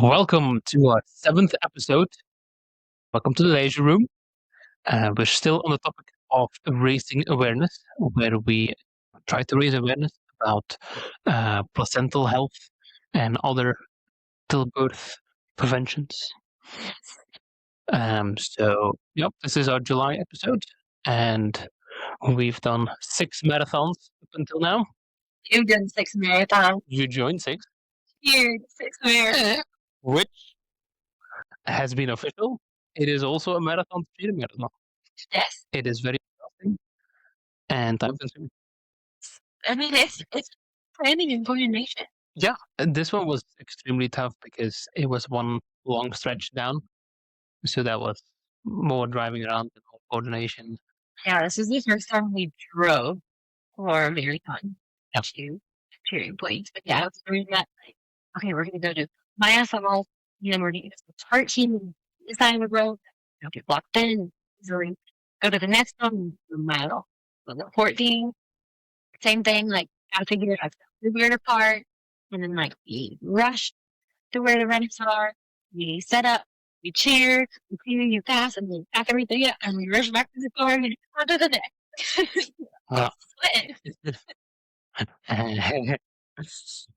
Welcome to our 7th episode. Welcome to the Leisure Room. We're still on the topic of raising awareness, where we try to raise awareness about placental health and other stillbirth preventions. This is our July episode, and we've done 6 marathons up until now. You've done 6 marathons. You joined 6. Here, 6 marathons. Which has been official. It is also a marathon, speed marathon. Yes. It is very exhausting and time consuming. I mean, it's planning and coordination. Yeah, this one was extremely tough because it was one long stretch down. So that was more driving around and more coordination. Yeah, this is the first time we drove for a marathon Yep. to cheering points. But yeah, I was doing that. Like, okay, we're going to go do biathlon. You know, we're going to start team this side of the road. Don't get blocked in. Easily go to the next one, a mile. The 14, same thing. Like, gotta figure out the weird apart. And then, like, we rush to where the runners are. We set up. We cheer. We clear you pass, and we pack everything up, and we rush back to the car and on to the next. Wow. Sweating.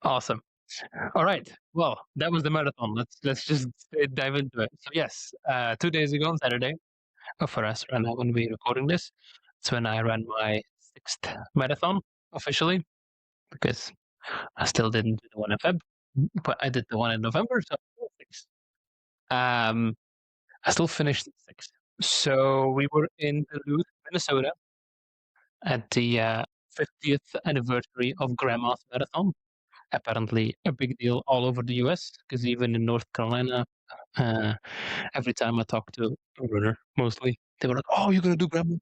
Awesome. All right. Well, that was the marathon. Let's just dive into it. So yes, 2 days ago on Saturday, for us right now when we're recording this, it's when I ran my 6th marathon officially, because I still didn't do the one in Feb, but I did the one in November, so 6. I still finished 6th. So we were in Duluth, Minnesota, at the 50th anniversary of Grandma's Marathon. Apparently a big deal all over the US, because even in North Carolina, every time I talk to a runner, mostly, they were like, "Oh, you're gonna do Grandma?"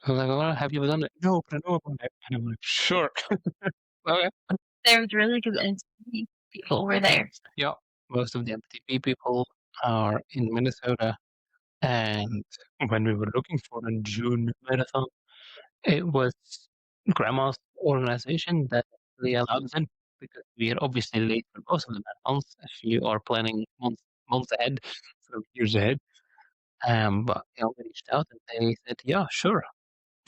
I'm like, "Well, have you ever done it?" "No, but I know about it." And I'm like, "Sure." Okay. There was really good NCT people were there. Yeah, most of the MTP people are in Minnesota, and when we were looking for a June marathon, it was Grandma's organization that really allowed us in, because we are obviously late for most of the marathons if you are planning months ahead, so years ahead. But we reached out and they said, "Yeah, sure,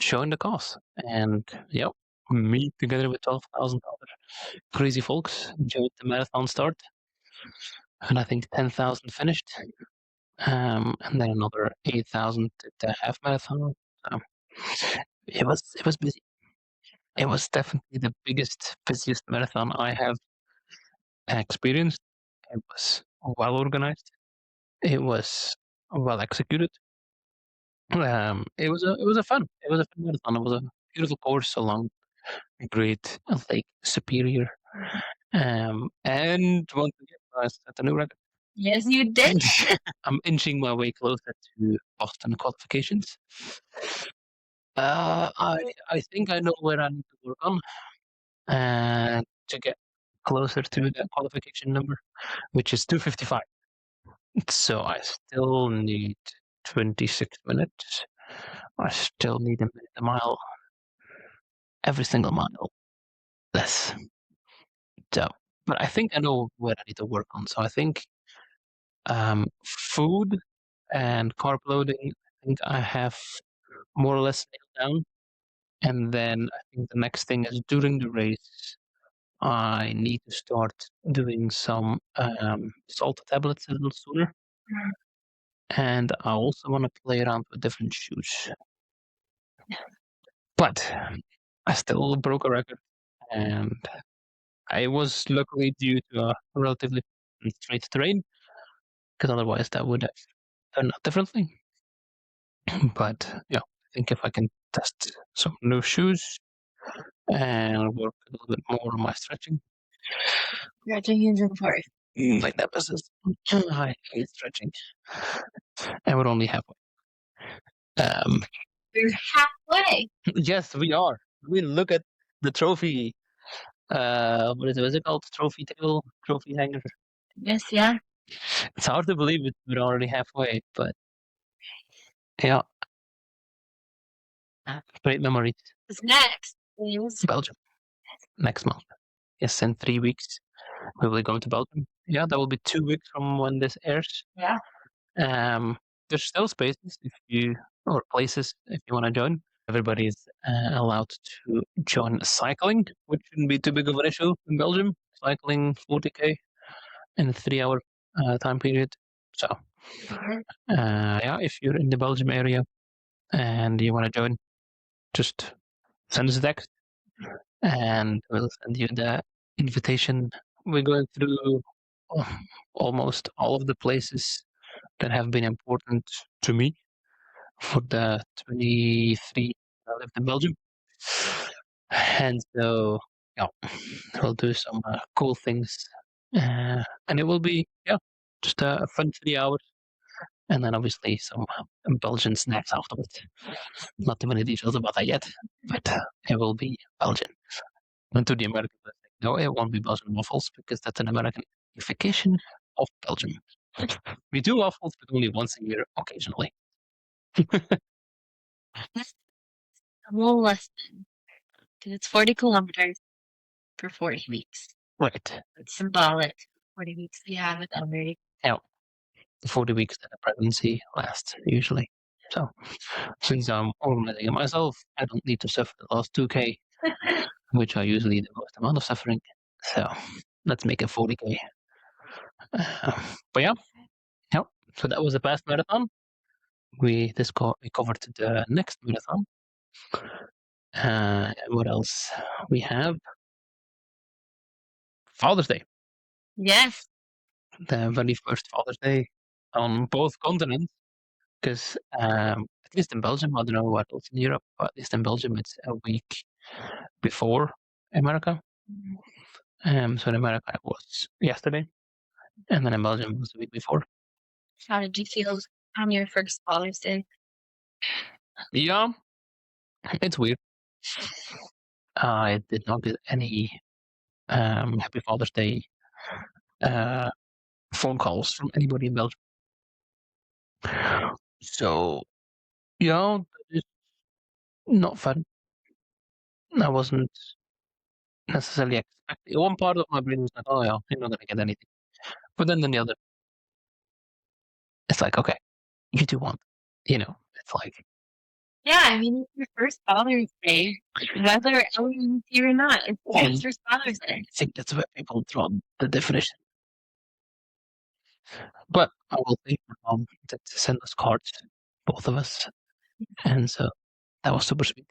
showing the cause." And yep, me together with 12,000 other crazy folks joined the marathon start, and I think 10,000 finished. And then another 8,000 did the half marathon. So it was busy. It was definitely the biggest, busiest marathon I have experienced. It was well organized. It was well executed. It was a fun marathon. It was a beautiful course along a great Lake Superior. And once again, I set a new record. Yes, you did. I'm inching my way closer to Boston qualifications. I think I know where I need to work on to get closer to that qualification number, which is 2:55. So I still need 26 minutes. I still need a minute a mile. Every single mile less. So, but I think I know what I need to work on. So I think food and carb loading, I think I have more or less nailed down. And then I think the next thing is during the race, I need to start doing some salt tablets a little sooner. And I also want to play around with different shoes. But I still broke a record, and I was luckily due to a relatively straight terrain, because otherwise that would have turned out differently. But yeah, I think if I can test some new shoes and work a little bit more on my stretching. Stretching is important. My nemesis. I hate stretching. And we're only halfway. You're halfway. Yes, we are. We look at the trophy. What is it called? Trophy table, trophy hanger. Yes, yeah. It's hard to believe we're already halfway, but yeah. Great memories. What's next? Please. Belgium next month. Yes, in 3 weeks. we will be going to Belgium. Yeah, that will be 2 weeks from when this airs. Yeah. There's still spaces if you or places if you want to join. Everybody's allowed to join cycling, which shouldn't be too big of an issue in Belgium. Cycling 40k in a 3 hour time period. So, yeah, if you're in the Belgium area and you want to join, just send us a text and we'll send you the invitation. We're going through almost all of the places that have been important to me for the 23 I lived in Belgium. And so, yeah, we'll do some cool things. And it will be, yeah, just a fun 3 hours. And then obviously some Belgian snacks afterwards. Not too many details about that yet, but it will be Belgian. And to the Americans, I think, no, it won't be Belgian waffles because that's an Americanification of Belgium. We do waffles, but only once a year, occasionally. That's a little less than, because it's 40 kilometers for 40 weeks. Right. It's symbolic. 40 weeks we have with America. Now, the 40 weeks that a pregnancy lasts, usually. So, since I'm organizing it myself, I don't need to suffer the last 2K, which are usually the most amount of suffering. So, let's make it 40K. But yeah, yeah. So that was the past marathon. We covered the next marathon. What else? We have Father's Day, Yes. the very first Father's Day on both continents. Because at least in Belgium, I don't know what else in Europe, but at least in Belgium, it's a week before America. So in America, it was yesterday, and then in Belgium, it was the week before. How did you feel on your first Father's Day? Yeah, it's weird. I did not get any Happy Father's Day phone calls from anybody in Belgium. So, yeah, it's not fun. I wasn't necessarily expecting. One part of my brain was like, oh, yeah, you're not going to get anything. But then the other, it's like, okay, you do want, it's like, Yeah, I mean, it's your first Father's Day, whether owning you or not. It's your and first Father's Day. I think that's where people draw the definition. But I will thank my mom to send us cards, both of us. And so that was super sweet.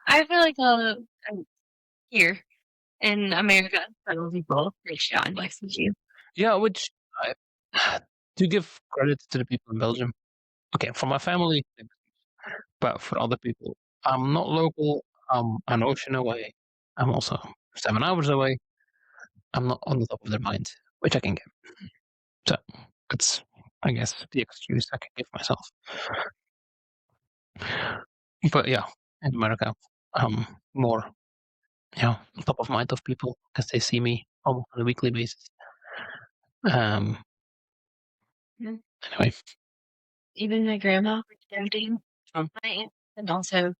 I feel like here in America, several people reached out and messaged you. Yeah, which I to give credit to the people in Belgium. Okay, for my family, but for other people, I'm not local. I'm an ocean away. I'm also 7 hours away. I'm not on the top of their mind, which I can get. So that's, I guess, the excuse I can give myself. But yeah, in America, I'm more, top of mind of people because they see me almost on a weekly basis. Um, Mhm. Anyway, Even my grandma reached out to you, um, my aunt, and also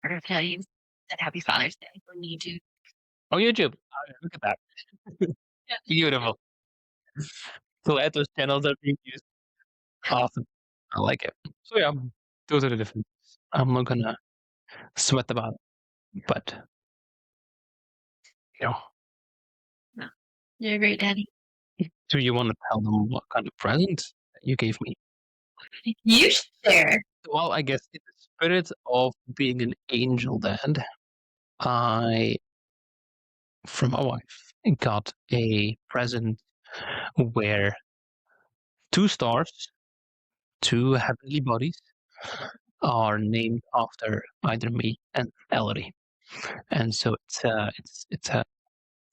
I'm going to tell you that Happy Father's Day when you do. oh, YouTube. Look at that. Yeah. Beautiful. So at those channels are being used. Awesome. I like it. So yeah, those are the differences. I'm not gonna sweat about it, but you know, No, you're a great daddy. do you want to tell them what kind of present you gave me? You share. Well, I guess in the spirit of being an angel dad, I, from my wife, got a present where 2 stars, 2 heavenly bodies, are named after either me and Ellery. And so it's a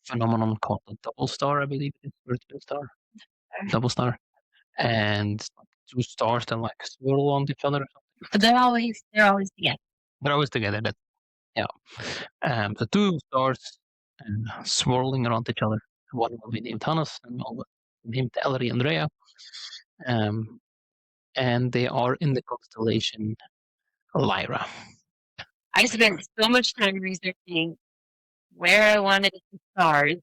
phenomenon called a double star, I believe it is, or twin star, double star, and 2 stars that like swirl on each other or something. But they're always together. They're always together. That yeah. The 2 stars swirling around each other. One will be named Hannes, and one will be named Ellery Andrea. And they are in the constellation Lyra. I spent so much time researching where I wanted the stars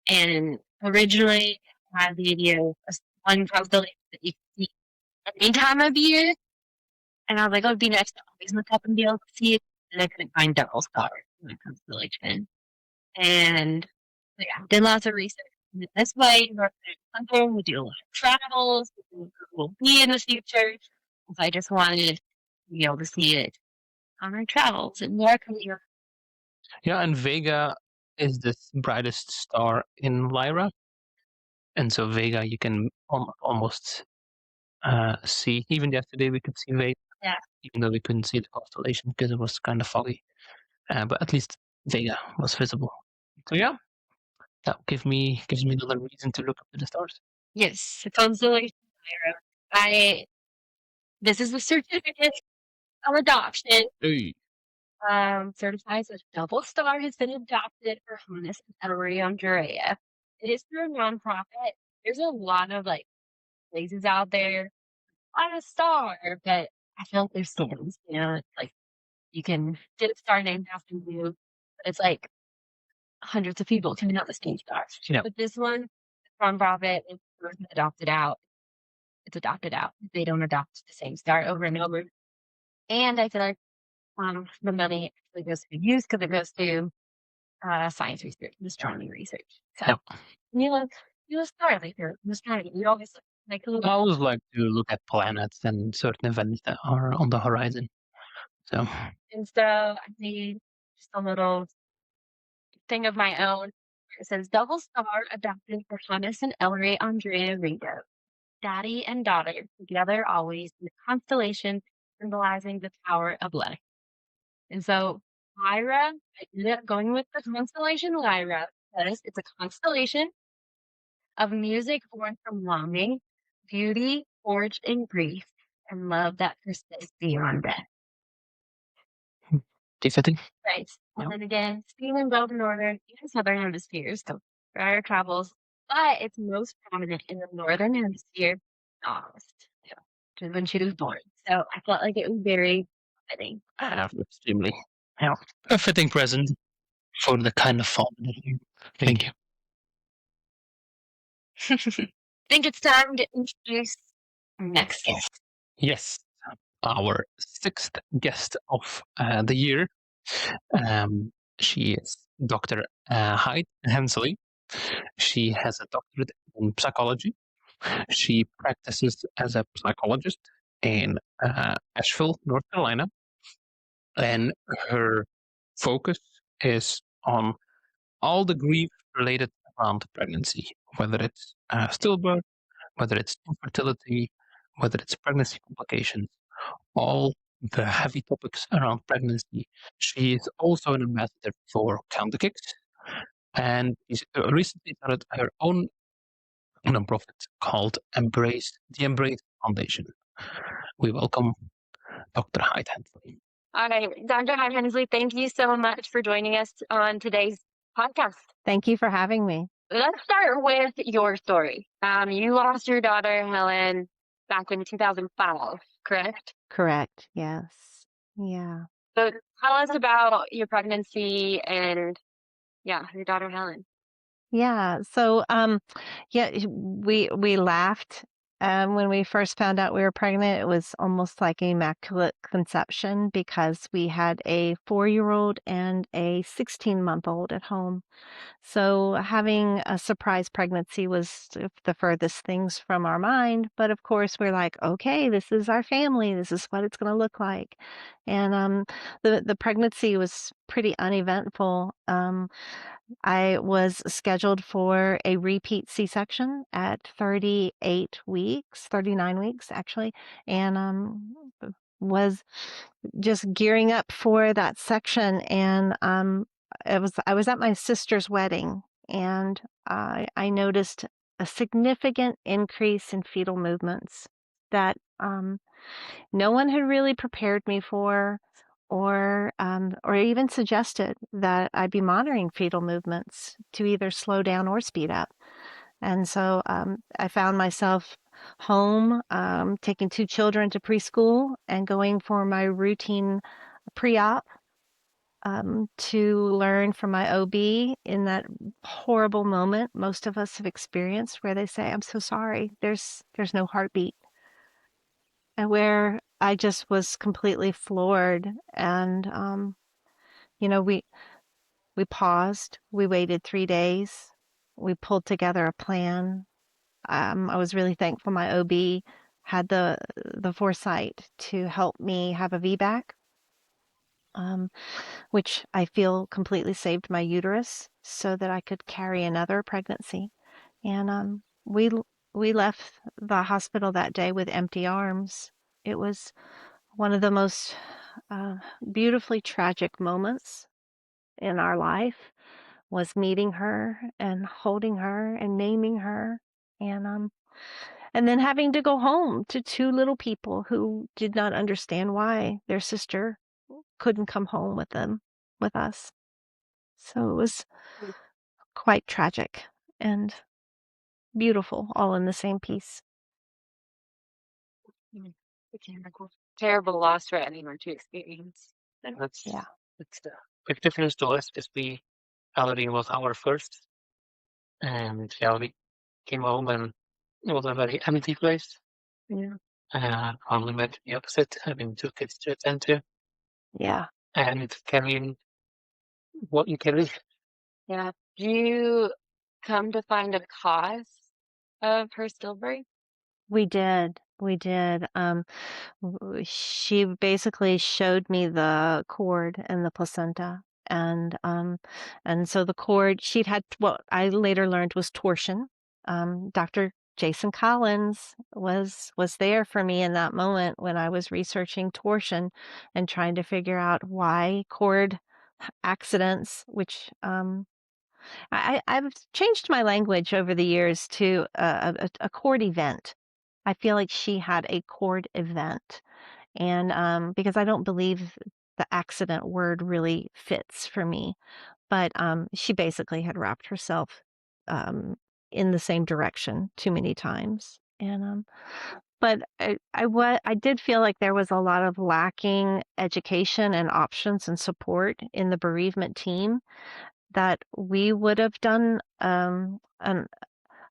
and originally had the idea of one constellation that you can see any time of year. And I was like, oh, it'd be nice to always look up and be able to see it. And I couldn't find double stars in the constellation. And so, yeah, did lots of research. And this way, North American we do a lot of travels, we'll be in the future. So I just wanted to be able to see it on our travels and more career. Yeah, and Vega is the brightest star in Lyra, and so Vega you can almost see. Even yesterday we could see Vega, Yeah. even though we couldn't see the constellation because it was kind of foggy. But at least Vega was visible. So yeah, that gives me another reason to look up at the stars. Yes, the constellation Lyra. This is the certificate of adoption. Hey. Certifies a double star has been adopted for Hannes and Ellery Andrea. It is through a nonprofit. There's a lot of like places out there on a star, but I feel like there's scams. It's like you can get a star named after you, but it's like hundreds of people coming out the same stars. Yeah. But this one, nonprofit, it's adopted out. It's adopted out. They don't adopt the same star over and over. And I feel like the money actually goes to youth because it goes to science research and astronomy research. So Yep. you start like you're astronomy. You always like a I little always like to look at planets and certain events that are on the horizon. So and so I made just a little thing of my own. It says double star adopted for Hannes and Ellery Andrea Ringo. Daddy and daughter together always in the constellation symbolizing the Tower of Life. And so Lyra, I ended up going with the constellation Lyra because it's a constellation of music born from longing, beauty forged in grief, and love that persists beyond death. befitting. Right. And Yep. then again, seen in both northern and southern hemispheres, so for our travels, but it's most prominent in the northern hemisphere in August, which is when she was born. So I felt like it was very fitting. Extremely. Yeah. A fitting present for the kind of fall that you. Thank you. I think it's time to introduce our next guest. Yes, our sixth guest of the year. She is Dr. Hyde Hensley. She has a doctorate in psychology. She practices as a psychologist in Asheville, North Carolina, and her focus is on all the grief related around pregnancy, whether it's stillbirth, whether it's infertility, whether it's pregnancy complications, all the heavy topics around pregnancy. She is also an ambassador for Count the Kicks, and she's recently started her own nonprofit called the Embrace Foundation. We welcome Dr. Hyde Hensley. All right, Dr. Hyde Hensley, thank you so much for joining us on today's podcast. Thank you for having me. Let's start with your story. You lost your daughter, Helen, back in 2005, correct? Correct. Yes. Yeah. So tell us about your pregnancy and, your daughter, Helen. Yeah. So, we laughed when we first found out we were pregnant. It was almost like immaculate conception because we had a 4-year-old and a 16-month-old at home. So having a surprise pregnancy was the furthest things from our mind. But of course, we're like, okay, this is our family. This is what it's going to look like. And the pregnancy was pretty uneventful. I was scheduled for a repeat C-section at 39 weeks actually, and was just gearing up for that section. And I was at my sister's wedding, and I noticed a significant increase in fetal movements that no one had really prepared me for, or even suggested that I be monitoring fetal movements to either slow down or speed up. And so I found myself home, taking 2 children to preschool and going for my routine pre-op to learn from my OB in that horrible moment most of us have experienced where they say, "I'm so sorry. There's no heartbeat." And where I just was completely floored and, you know, we paused, we waited 3 days, we pulled together a plan. I was really thankful my OB had the foresight to help me have a VBAC, um, which I feel completely saved my uterus so that I could carry another pregnancy. And, we left the hospital that day with empty arms. It was one of the most, uh, beautifully tragic moments in our life was meeting her and holding her and naming her and then having to go home to 2 little people who did not understand why their sister couldn't come home with us. So it was quite tragic and beautiful all in the same piece. Mm. It's terrible. Terrible loss for anyone to experience. Yeah. That's the big difference to us is we already was our first, and yeah, we came home and it was a very empty place. Yeah. Only meant the opposite, having two kids to attend to Yeah. and carrying what you carry. Yeah. Do you come to find a cause of her stillbirth? We did. We did. She basically showed me the cord and the placenta, and so the cord she'd had what I later learned was torsion. Dr. Jason Collins was there for me in that moment when I was researching torsion and trying to figure out why cord accidents, which I've changed my language over the years to a cord event. I feel like she had a cord event, and, because I don't believe the accident word really fits for me, but, she basically had wrapped herself, um, in the same direction too many times, and, but I did feel like there was a lot of lacking education and options and support in the bereavement team that we would have done,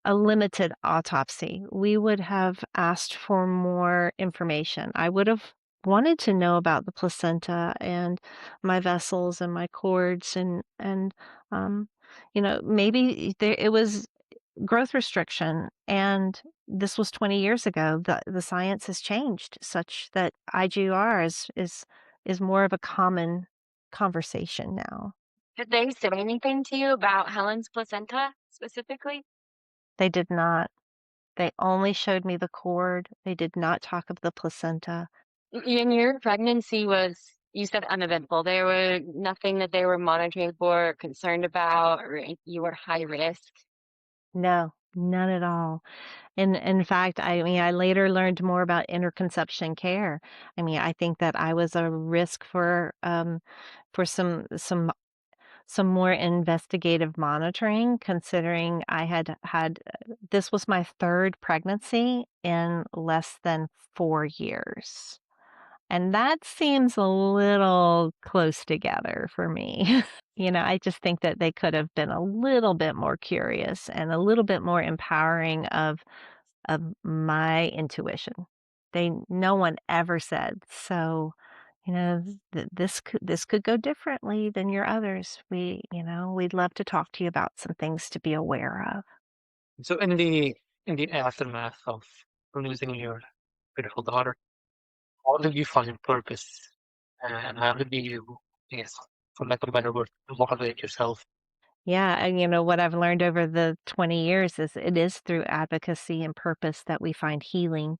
a limited autopsy. We would have asked for more information. I would have wanted to know about the placenta and my vessels and my cords and um, maybe there it was growth restriction and this was 20 years ago. The science has changed such that IGR is more of a common conversation now. Did they say anything to you about Helen's placenta specifically? They did not. They only showed me the cord. They did not talk of the placenta. And your pregnancy was, you said uneventful. There were nothing that they were monitoring for, concerned about, or you were high risk. No, none at all. And in fact, I mean, I later learned more about interconception care. I mean, I think that I was a risk for some more investigative monitoring, considering I had had this was my third pregnancy in less than 4 years. And that seems a little close together for me. I just think that they could have been a little bit more curious and a little bit more empowering of my intuition. No one ever said, "So, this could go differently than your others. We'd love to talk to you about some things to be aware of." So in the aftermath of losing your beautiful daughter, how did you find purpose? And how did you, yes, for lack of a better word, motivate yourself? Yeah, and what I've learned over the 20 years is it is through advocacy and purpose that we find healing.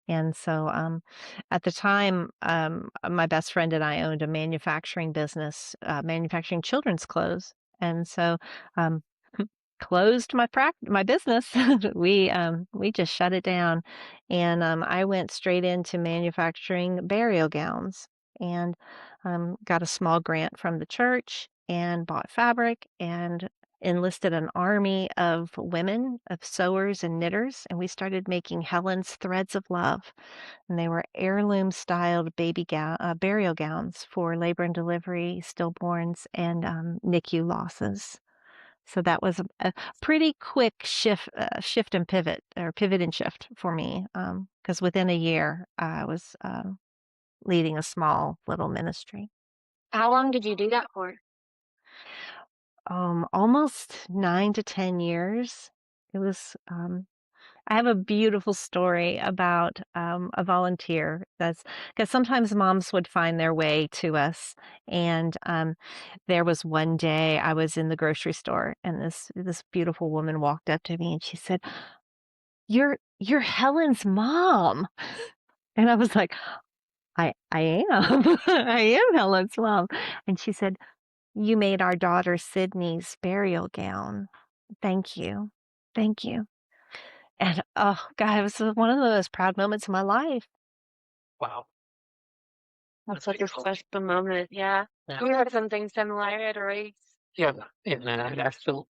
And so at the time, my best friend and I owned a manufacturing business, manufacturing children's clothes. And so um, closed my business. We just shut it down. And I went straight into manufacturing burial gowns and got a small grant from the church and bought fabric and enlisted an army of women, of sewers and knitters, and we started making Helen's threads of love. And they were heirloom styled burial gowns for labor and delivery, stillborns, and NICU losses. So that was a pretty quick shift and pivot, or pivot and shift for me, because within a year I was leading a small little ministry. How long did you do that for? Almost 9 to 10 years. It was, I have a beautiful story about, a volunteer that's because sometimes moms would find their way to us, and, there was one day I was in the grocery store, and this beautiful woman walked up to me, and she said, "You're Helen's mom." And I was like, "I am. I am Helen's mom." And she said, "You made our daughter Sydney's burial gown. Thank you. Thank you." And, oh, God, it was one of the most proud moments of my life. Wow. That's That's such a beautiful. special moment. Yeah. Yeah. We had something similar at a race. Yeah. In Nashville,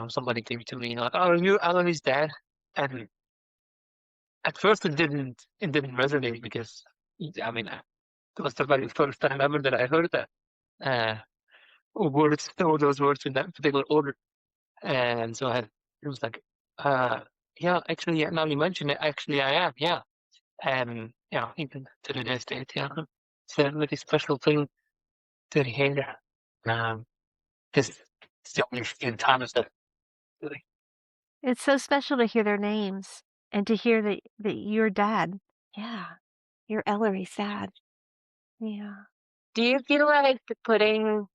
somebody came to me like, "Oh, are you Emily's dad?" And at first it didn't resonate because I mean it was the very first time ever that I heard that uh words or those words in that particular order. And so it was like, uh yeah, actually, yeah, now you mention it, actually I am, yeah. And yeah, even to this date, yeah. It's a really special thing to hear. Um, because it's the only few times that really, It's so special to hear their names and to hear that you're dad. Yeah, you're Ellery's dad. Yeah. Do you feel like putting,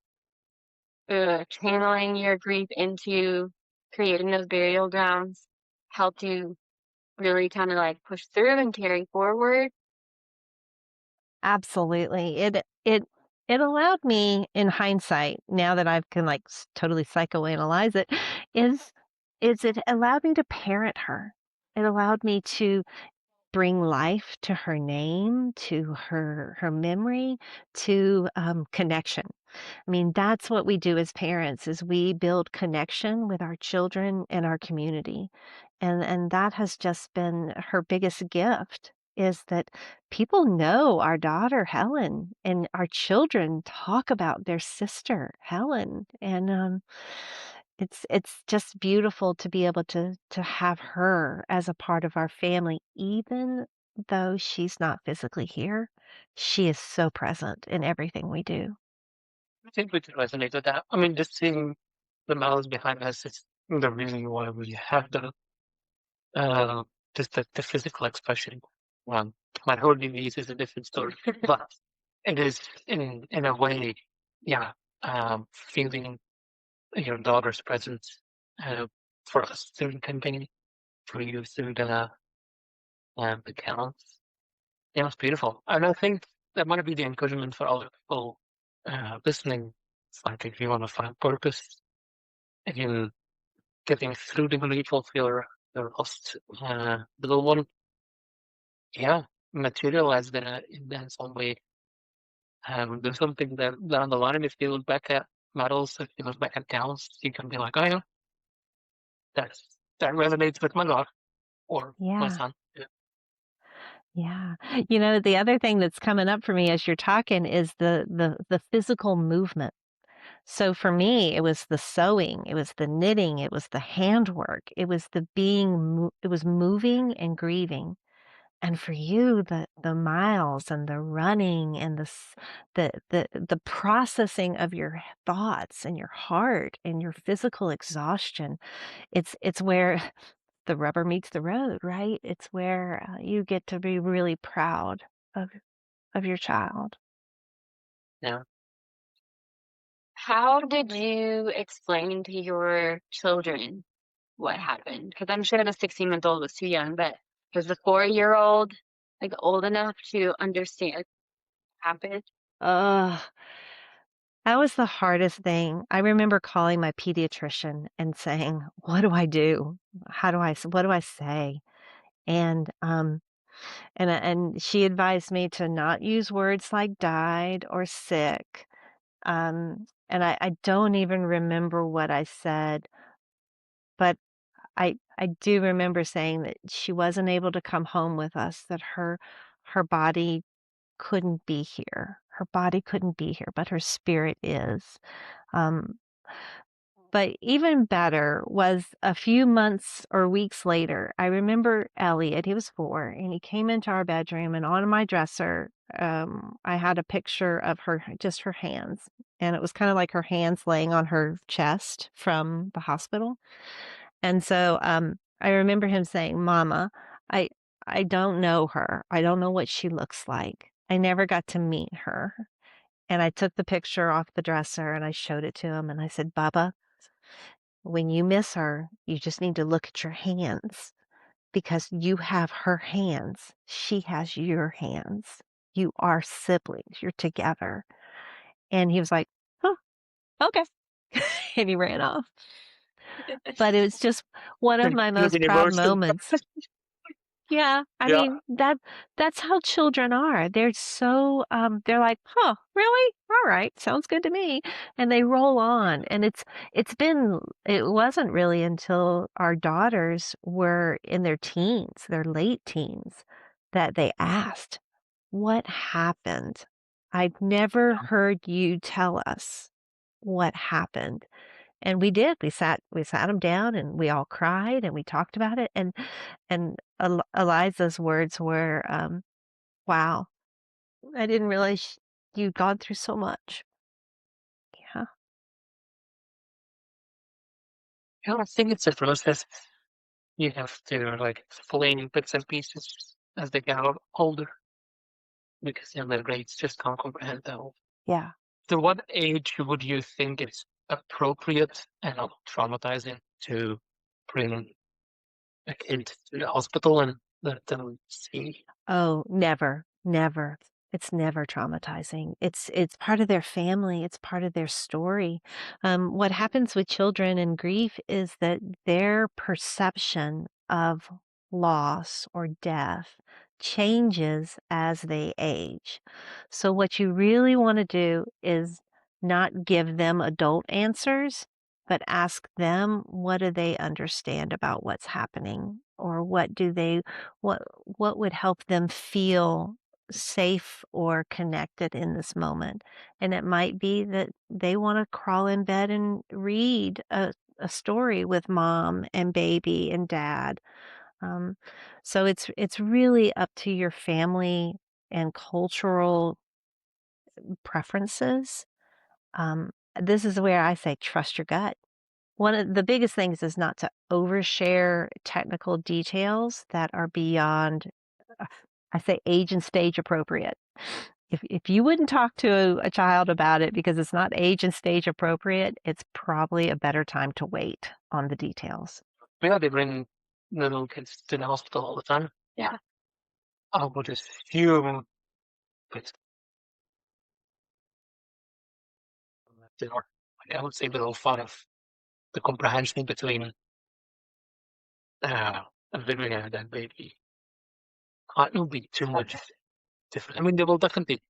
channeling your grief into creating those burial grounds helped you really kind of like push through and carry forward? Absolutely. It allowed me, in hindsight, now that I can, like, totally psychoanalyze it, is it allowed me to parent her. It allowed me to bring life to her name, to her memory, to, connection. I mean, that's what we do as parents is we build connection with our children and our community. And that has just been her biggest gift is that people know our daughter Helen and our children talk about their sister Helen. And it's just beautiful to be able to have her as a part of our family, even though she's not physically here. She is so present in everything we do. I think we can resonate with that. I mean, just seeing the malice behind us is the reason why we have uh, just the physical expression. Um, my whole disease is a different story, but it is in a way, yeah, feeling your daughter's presence uh, for us through the campaign, for you through the counts. Yeah, it's beautiful. And I think that might be the encouragement for other people listening. It's like if you want to find purpose, if you're getting through the grief of your lost little one, yeah, materialize that in some way. There's something that down the line, if you look back at medals, if you look back at gowns, you can be like, oh yeah, that's that resonates with my daughter or my Yeah. son. Yeah. Yeah. You know, the other thing that's coming up for me as you're talking is the physical movement. So for me, it was the sewing, it was the knitting, it was the handwork, it was the it was moving and grieving. And for you, the miles and the running and the processing of your thoughts and your heart and your physical exhaustion, it's where the rubber meets the road, right? It's where you get to be really proud of of your child. Yeah. How did you explain to your children what happened? Because I'm sure the 16-month-old was too young, but was the 4-year-old like old enough to understand what happened? Ugh, that was the hardest thing. I remember calling my pediatrician and saying, "What do I do? What do I say?" And and she advised me to not use words like died or sick. and I don't even remember what I said, but I do remember saying that she wasn't able to come home with us, that her body couldn't be here. Her body couldn't be here, but her spirit is. Um, but even better was a few months or weeks later, I remember Elliot, he was 4, and he came into our bedroom, and on my dresser, I had a picture of her, just her hands, and it was kinda like her hands laying on her chest from the hospital. And so, I remember him saying, "Mama, I I don't know her. I don't know what she looks like. I never got to meet her." And I took the picture off the dresser and I showed it to him and I said, "Bubba, when you miss her, you just need to look at your hands because you have her hands. She has your hands. You are siblings. You're together." And he was like, "Oh, okay." And he ran off. But it was just one of my Kind of most proud universal. moments. Yeah, I Yeah. mean, that's how children are. They're so, they're like, "Huh, really? All right, sounds good to me." And they roll on. And it wasn't really until our daughters were in their teens, their late teens, that they asked, "What happened? I've never Yeah. heard you tell us what happened." And we did. We sat them down and we all cried and we talked about it, and Eliza's words were, "Wow, I didn't realize you'd gone through so much." Yeah. Yeah, I think it's a process. You have to like explain bits and pieces as they get older because their brains just can't comprehend the whole. Yeah. To what age would you think it's appropriate and not traumatizing to bring a kid to the hospital and let them see? Oh, never, never. It's never traumatizing. It's part of their family, it's part of their story. What happens with children in grief is that their perception of loss or death changes as they age. So what you really wanna do is not give them adult answers, but ask them what do they understand about what's happening, or what what would help them feel safe or connected in this moment. And it might be that they want to crawl in bed and read a story with mom and baby and dad. Um, so it's really up to your family and cultural preferences. This is where I say trust your gut. One of the biggest things is not to overshare technical details that are beyond, uh, I say, age and stage appropriate. If you wouldn't talk to a child about it because it's not age and stage appropriate, it's probably a better time to wait on the details. Yeah, they bring little kids to the hospital all the time. Yeah. I would assume that they are, I would say, below 5. The comprehension between uh, a living and a dead baby can't be too much different. I mean, they will definitely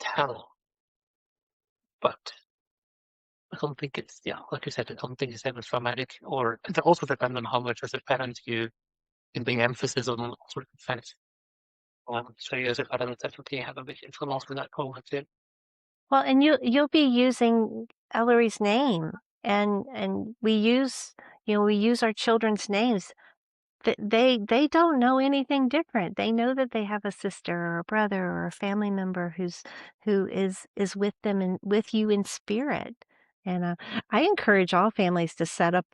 tell, but I don't think it's, yeah, like you said, I don't think it's ever traumatic. Or it also depends on how much as a parent you can bring emphasis on all sorts of things. So you as a parent definitely have a big influence with that comment too. Well, and you'll be using Ellery's name, and we use our children's names. They don't know anything different. They know that they have a sister or a brother or a family member who is with them and with you in spirit. And I encourage all families to set up,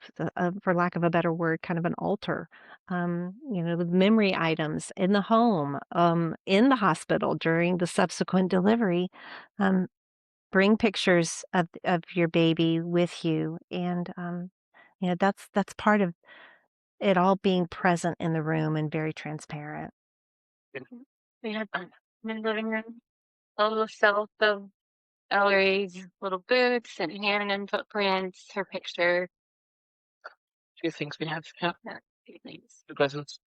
for lack of a better word, kind of an altar, with memory items in the home, in the hospital during the subsequent delivery. Um, Bring pictures of your baby with you, and that's part of it all being present in the room and very transparent. We had in the living room a little shelf of Ellery's little boots and hand and footprints, her picture. Few things we have, yeah, Yeah, few things. the presence.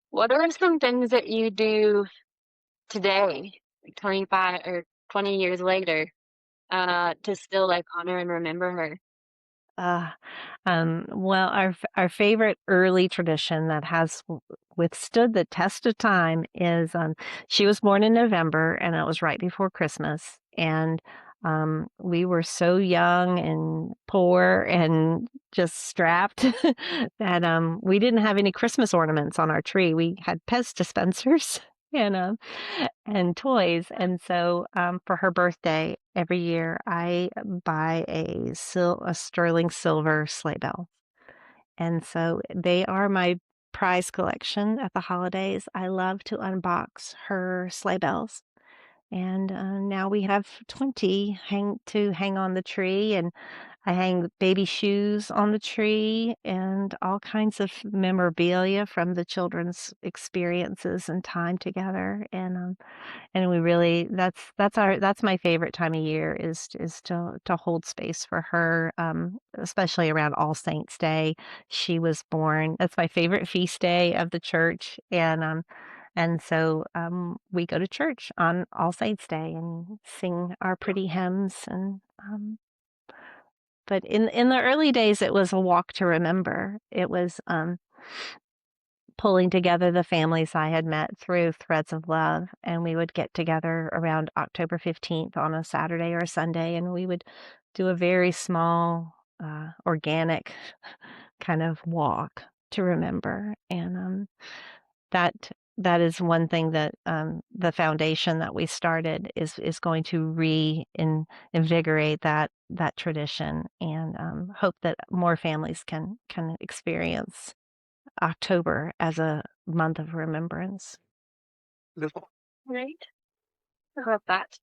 What are some things that you do today, like 25 or 20 years later, to still, like, honor and remember her? Uh, well, our favorite early tradition that has withstood the test of time is she was born in November, and it was right before Christmas, and we were so young and poor and just strapped that we didn't have any Christmas ornaments on our tree. We had Pez dispensers. And toys. And so for her birthday every year, I buy a sterling silver sleigh bell. And so they are my prize collection at the holidays. I love to unbox her sleigh bells. And now we have 20 hang on the tree, and I hang baby shoes on the tree and all kinds of memorabilia from the children's experiences and time together. And we really that's my favorite time of year is to hold space for her, especially around All Saints Day. She was born. That's my favorite feast day of the church, and so we go to church on All Saints Day and sing our pretty hymns. And but in the early days, it was a walk to remember. It was pulling together the families I had met through Threads of Love, and we would get together around October 15th on a Saturday or a Sunday, and we would do a very small, organic kind of walk to remember. And that that is one thing that the foundation that we started is going to invigorate that tradition, and hope that more families can experience October as a month of remembrance. Beautiful. Right? I love that.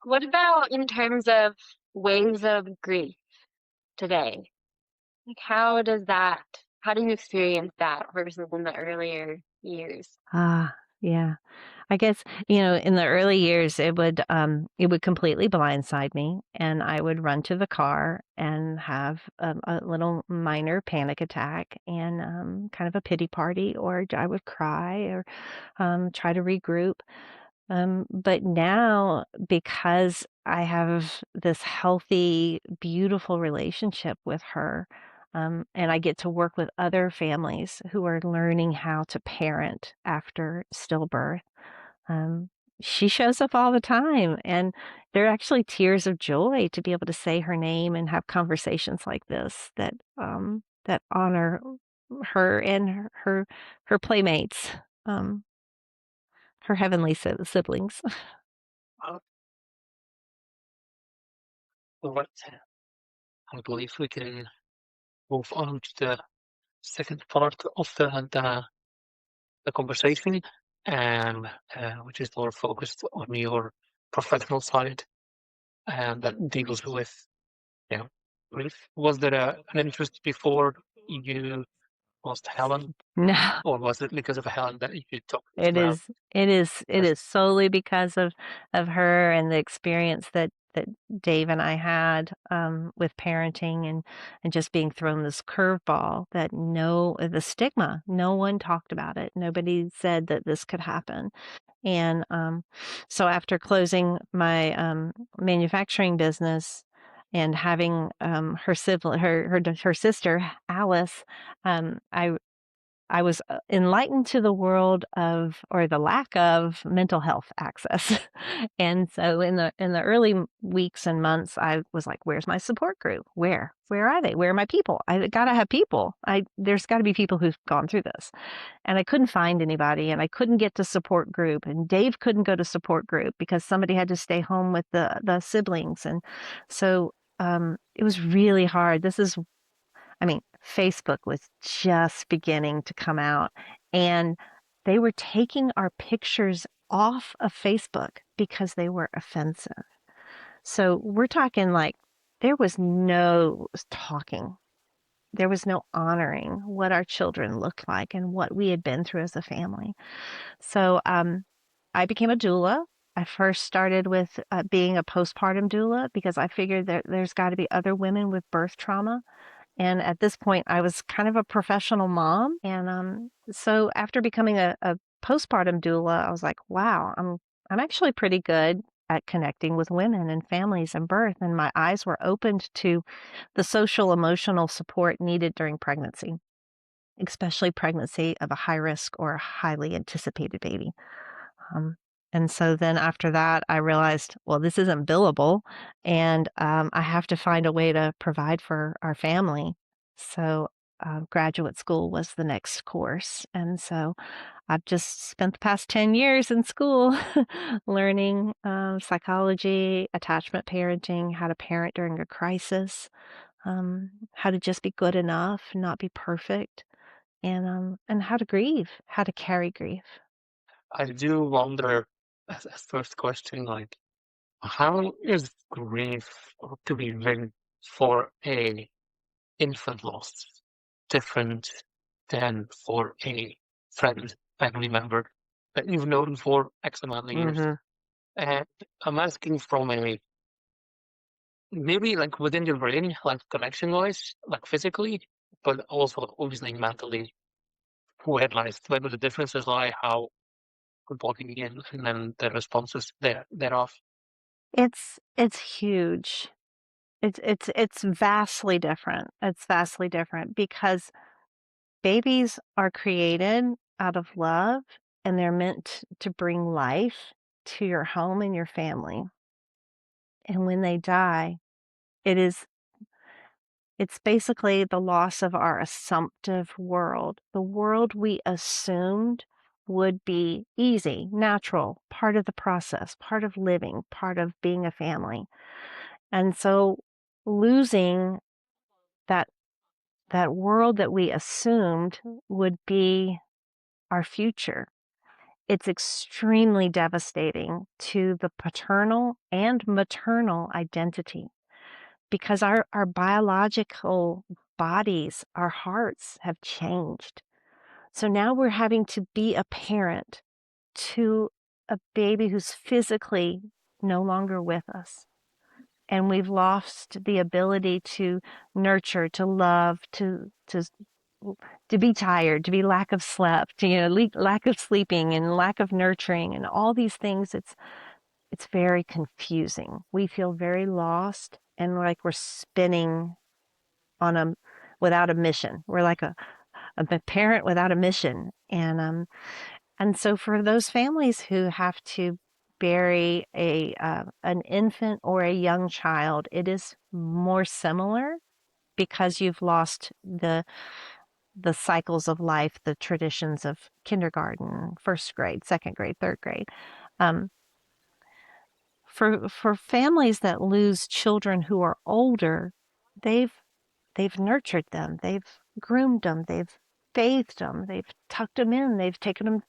What about in terms of waves of grief today? Like, how do you experience that versus in the earlier years? Ah, yeah. I guess, in the early years, it would completely blindside me, and I would run to the car and have a little minor panic attack and kind of a pity party, or I would cry or try to regroup. But now, because I have this healthy, beautiful relationship with her, and I get to work with other families who are learning how to parent after stillbirth, um, she shows up all the time. And they're actually tears of joy to be able to say her name and have conversations like this that honor her and her playmates, um, her heavenly siblings. Uh, what I believe we can move on to the second part of the conversation, and which is more focused on your professional side, and that deals with, you know, grief. Was there an interest before you lost Helen, No. or was it because of Helen that you took this It route? is it is solely because of her and the experience that Dave and I had, with parenting, and just being thrown this curveball that the stigma, no one talked about it. Nobody said that this could happen. And, so after closing my, manufacturing business and having, her sister, Alice, I was, enlightened to the world of, or the lack of, mental health access. And so in the early weeks and months, I was like, "Where's my support group? Where are they? Where are my people? I gotta have people. There's gotta be people who've gone through this." And I couldn't find anybody, and I couldn't get to support group, and Dave couldn't go to support group because somebody had to stay home with the siblings. And so, it was really hard. Facebook was just beginning to come out, and they were taking our pictures off of Facebook because they were offensive. So we're talking like there was no talking. There was no honoring what our children looked like and what we had been through as a family. So I became a doula. I first started with being a postpartum doula because I figured that there's got to be other women with birth trauma, and at this point, I was kind of a professional mom. And so after becoming a postpartum doula, I was like, wow, I'm actually pretty good. at connecting with women and families and birth, and my eyes were opened to the social emotional support needed during pregnancy, especially pregnancy of a high risk or a highly anticipated baby. Um, and so then after that, I realized, well, this isn't billable, and I have to find a way to provide for our family. So graduate school was the next course. And so I've just spent the past 10 years in school learning psychology, attachment parenting, how to parent during a crisis, how to just be good enough, not be perfect, and how to grieve, how to carry grief. I do wonder, as first question, like, how is grief to be written for a infant loss different than for a friend, family member that you've known for X amount of years? Hmm. And I'm asking from a maybe like within your brain, like connection wise, like physically, but also obviously mentally, where lies where the differences lie, how the body and then the responses thereof. It's huge. It's vastly different. It's vastly different because babies are created out of love, and they're meant to bring life to your home and your family. And when they die, it is it's basically the loss of our assumptive world. The world we assumed would be easy, natural, part of the process, part of living, part of being a family. And so losing that that world that we assumed would be our future, it's extremely devastating to the paternal and maternal identity because our biological bodies, our hearts have changed. So now we're having to be a parent to a baby who's physically no longer with us. And we've lost the ability to nurture, to love, to be tired, to be lack of slept, lack of sleeping and lack of nurturing and all these things. It's very confusing. We feel very lost and like we're spinning on a without a mission. We're like a parent without a mission. And so for those families who have to bury an infant or a young child, it is more similar because you've lost the cycles of life, the traditions of kindergarten, first grade, second grade, third grade. Um, for families that lose children who are older, they've they've nurtured them, they've groomed them, they've bathed them, they've tucked them in, they've taken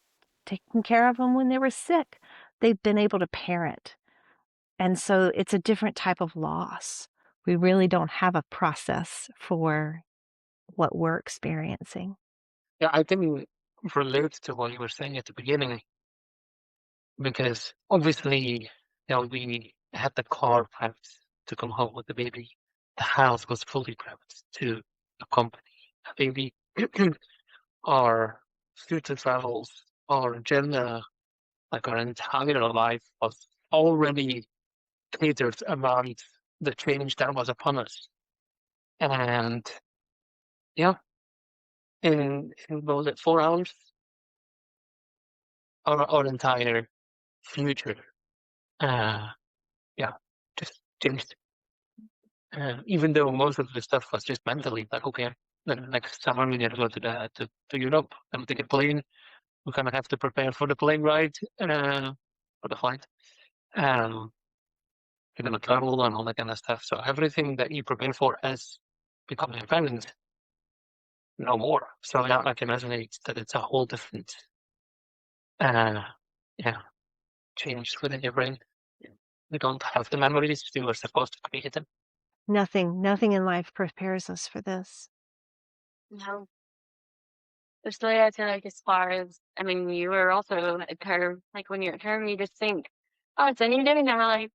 care of them when they were sick. They've been able to parent. And so it's a different type of loss. We really don't have a process for what we're experiencing. Yeah, I can relate to what you were saying at the beginning because obviously, we had the car prepped to come home with the baby. The house was fully prepped to accompany a baby. Our future travels, our agenda, like our entire life was already catered around the change that was upon us. And yeah, in what was it, 4 hours, our entire future, uh, yeah, just changed. Even though most of the stuff was just mentally like, okay, then next summer we need to go to Europe and take a plane. We kind of have to prepare for the plane ride, for the flight. Um, you're gonna travel and all that kind of stuff. So everything that you prepare for as becoming a parent, no more. So yeah, I can imagine that it's a whole different, uh, yeah, change within your brain. We don't have the memories we were supposed to create them. Nothing in life prepares us for this. No, especially I feel like as far as I mean, you were also at term, like when you're at term, you just think, oh, it's a new day now, like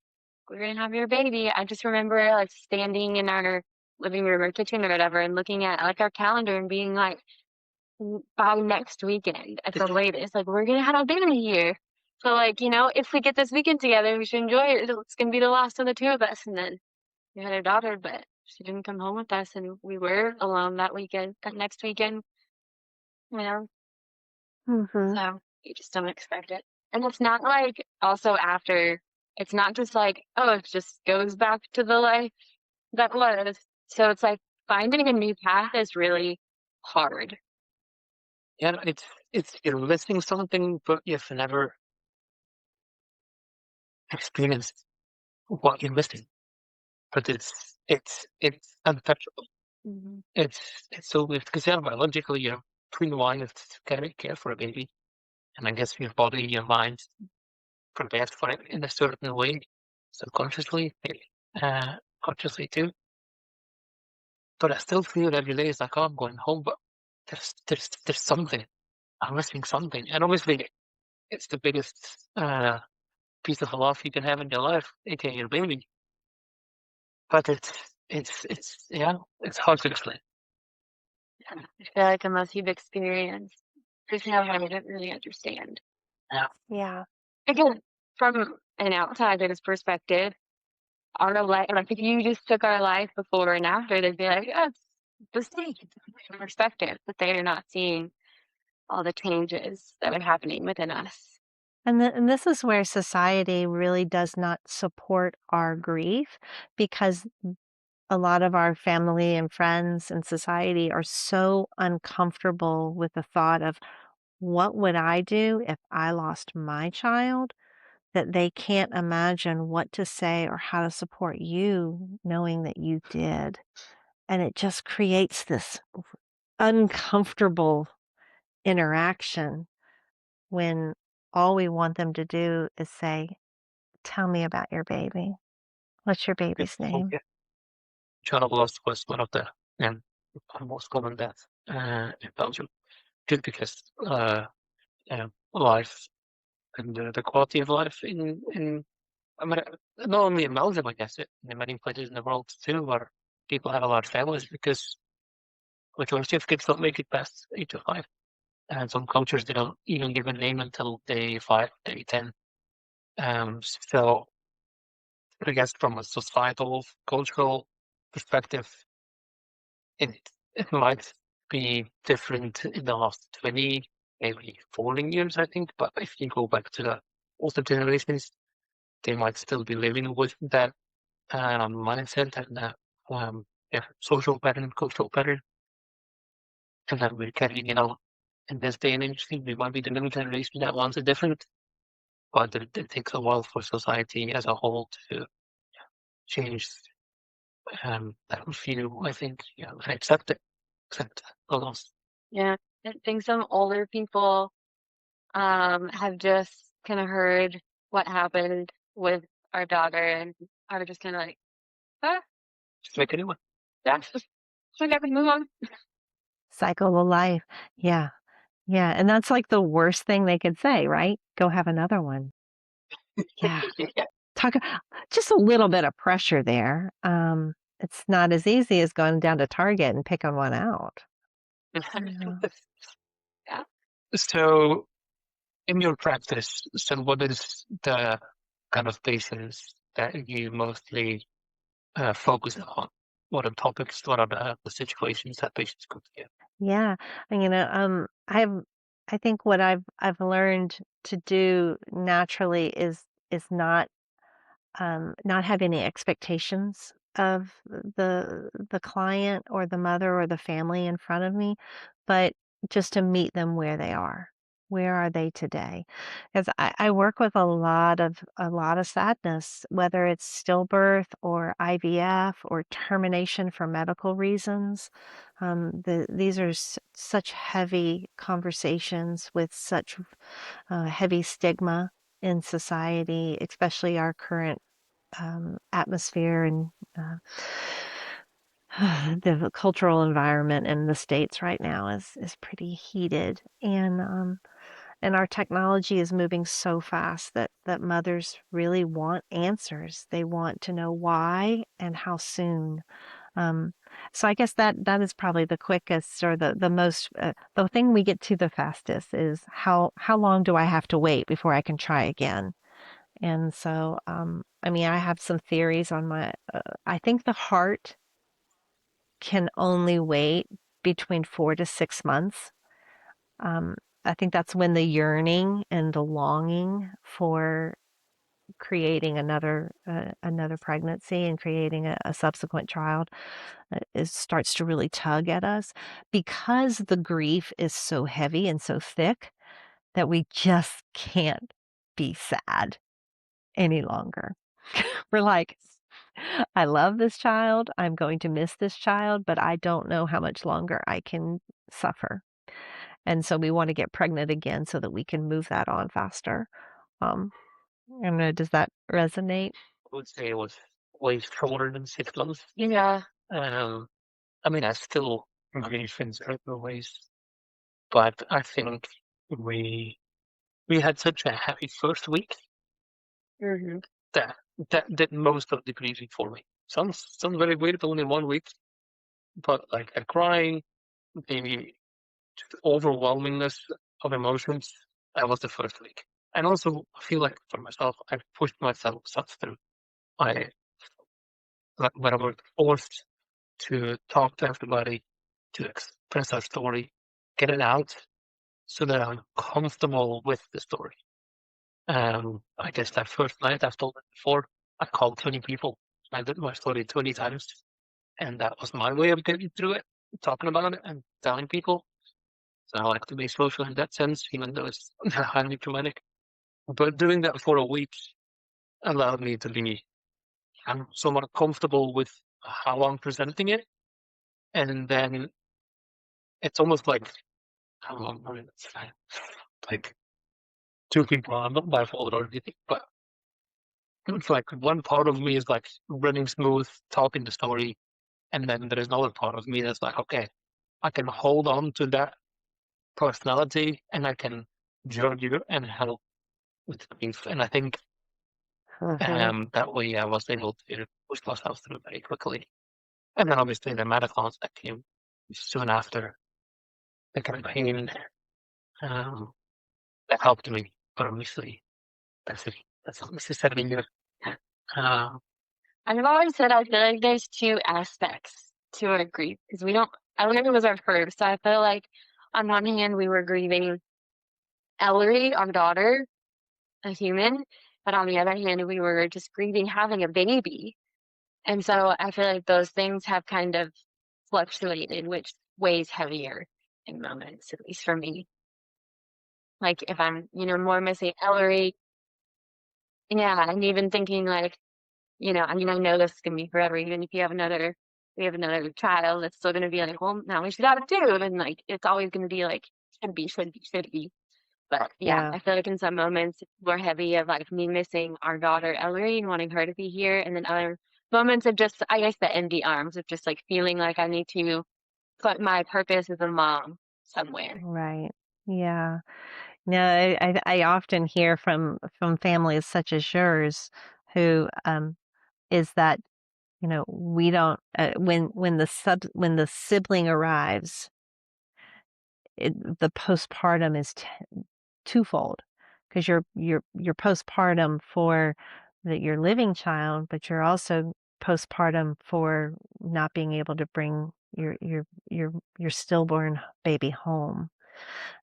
we're gonna have your baby. I just remember like standing in our living room or kitchen or whatever and looking at like our calendar and being like, by next weekend at the latest, like we're gonna have a baby here. So, like, if we get this weekend together, we should enjoy it. It's gonna be the last of the two of us. And then we had our daughter, but she didn't come home with us, and we were alone that next weekend, you know. Mhm. So you just don't expect it. And it's not like also after, it's not just like, oh, it just goes back to the life that was. So it's like finding a new path is really hard. Yeah, it's you're missing something, but you've never experienced what you're missing. But it's untouchable. Mhm. It's so weird because yeah, biologically you're pre-wired to care for a baby, and I guess your body, your mind prepared for it in a certain way, subconsciously, maybe, consciously too. But I still feel it every day. It's like, oh, I'm going home, but there's something. I'm missing something, and obviously it's the biggest piece of love you can have in your life, aka your baby. But it's yeah, it's hard to explain. Yeah. I feel like unless you've experienced, there's no way to really understand. Yeah, Yeah. Again, from an outsider's perspective, our life, like if you just took our life before and after, they'd be like, oh, it's the same perspective, but they are not seeing all the changes that are happening within us. And this is where society really does not support our grief because a lot of our family and friends and society are so uncomfortable with the thought of what would I do if I lost my child that they can't imagine what to say or how to support you knowing that you did. And it just creates this uncomfortable interaction when all we want them to do is say, "Tell me about your baby. What's your baby's name?" yeah. Child loss was one of the um, most common deaths in Belgium, just because life and the quality of life in America, not only in Belgium, I guess, in many places in the world too, where people have a large families because majority of kids don't make it past 8 to 5. And some cultures they don't even give a name until day 5, day 10. So I guess from a societal, cultural perspective, it it might be different in the last 20, maybe 40 years, I think. But if you go back to the older generations, they might still be living with that mindset and that yeah, social pattern, cultural pattern, and that we're carrying it on. In this day and age, we might be the new generation that wants it different, but it takes a while for society as a whole to change that view, I think, yeah, and accept the loss. Yeah. I think some older people have just kind of heard what happened with our daughter and are just kind of like, ah, Just make a new one. that's just, we got to move on. Cycle of life. Yeah. Yeah, and that's like the worst thing they could say, right? "Go have another one." Yeah. Yeah. Talk just a little bit of pressure there. It's not as easy as going down to Target and picking one out. Yeah. Yeah. So, in your practice, so what is the kind of patients that you mostly focus on? What are topics? What are the situations that patients go to you? Yeah, and, I think what I've learned to do naturally is not have any expectations of the client or the mother or the family in front of me, but just to meet them where they are. Where are they today? Because I work with a lot of sadness, whether it's stillbirth or IVF or termination for medical reasons. These are such heavy conversations with such heavy stigma in society, especially our current atmosphere and the cultural environment in the states right now is pretty heated, and our technology is moving so fast that mothers really want answers. They want to know why and how soon. Um, so I guess that is probably the quickest or the most the thing we get to the fastest is how long do I have to wait before I can try again? And so I mean I have some theories on my I think the heart can only wait between 4 to 6 months. Um, I think that's when the yearning and the longing for creating another pregnancy and creating a subsequent child starts to really tug at us because the grief is so heavy and so thick that we just can't be sad any longer. We're like, I love this child. I'm going to miss this child, but I don't know how much longer I can suffer. And so we want to get pregnant again so that we can move that on faster. Um, I don't know, does that resonate? I would say it was way shorter than 6 months. Yeah. Um, I mean, I still grieve in certain ways, but I think we we had such a happy first week Hmm. that that did most of the grieving for me. Sounds very weird, only 1 week, but like a crying, the overwhelmingness of emotions, that was the first week. And also, I feel like for myself, I pushed myself such through. I like when I was forced to talk to everybody, to express our story, get it out, so that I'm comfortable with the story. I guess that first night I've told it before, I called 20 people. I did my story 20 times, and that was my way of getting through it, talking about it and telling people. So I like to be social in that sense, even though it's highly traumatic. But doing that for a week allowed me to be somewhat comfortable with how I'm presenting it. And then it's almost like, how long, I mean, it's like two people, I'm not bipolar or anything, but it's like one part of me is like running smooth, talking the story. And then there is another part of me that's like, okay, I can hold on to that personality and I can join you and help with grief. And I think Hmm. that way I was able to push myself through very quickly. And then obviously the marathons that came soon after the campaign um, that helped me. But obviously that's not necessarily good. Uh, I've always said I feel like there's two aspects to our grief because we don't. I don't know if it was our first. So I feel like on one hand we were grieving Ellery, our daughter, a human, but on the other hand we were just grieving having a baby. And so I feel like those things have kind of fluctuated, which weighs heavier in moments, at least for me. Like if I'm, more missing Ellery, yeah, and even thinking like, I mean, I know this is gonna be forever. Even if we have another child, it's still gonna be like, well, now we should have two, and like it's always gonna be like should be, should be, should be. But yeah, Yeah. I feel like in some moments it's more heavy of like me missing our daughter Ellery and wanting her to be here, and then other moments of just I guess the empty arms of just like feeling like I need to put my purpose as a mom somewhere. Right. Yeah. No, I often hear from families such as yours who is that, we don't when the sibling arrives, the postpartum is twofold because you're postpartum for your living child, but you're also postpartum for not being able to bring your stillborn baby home.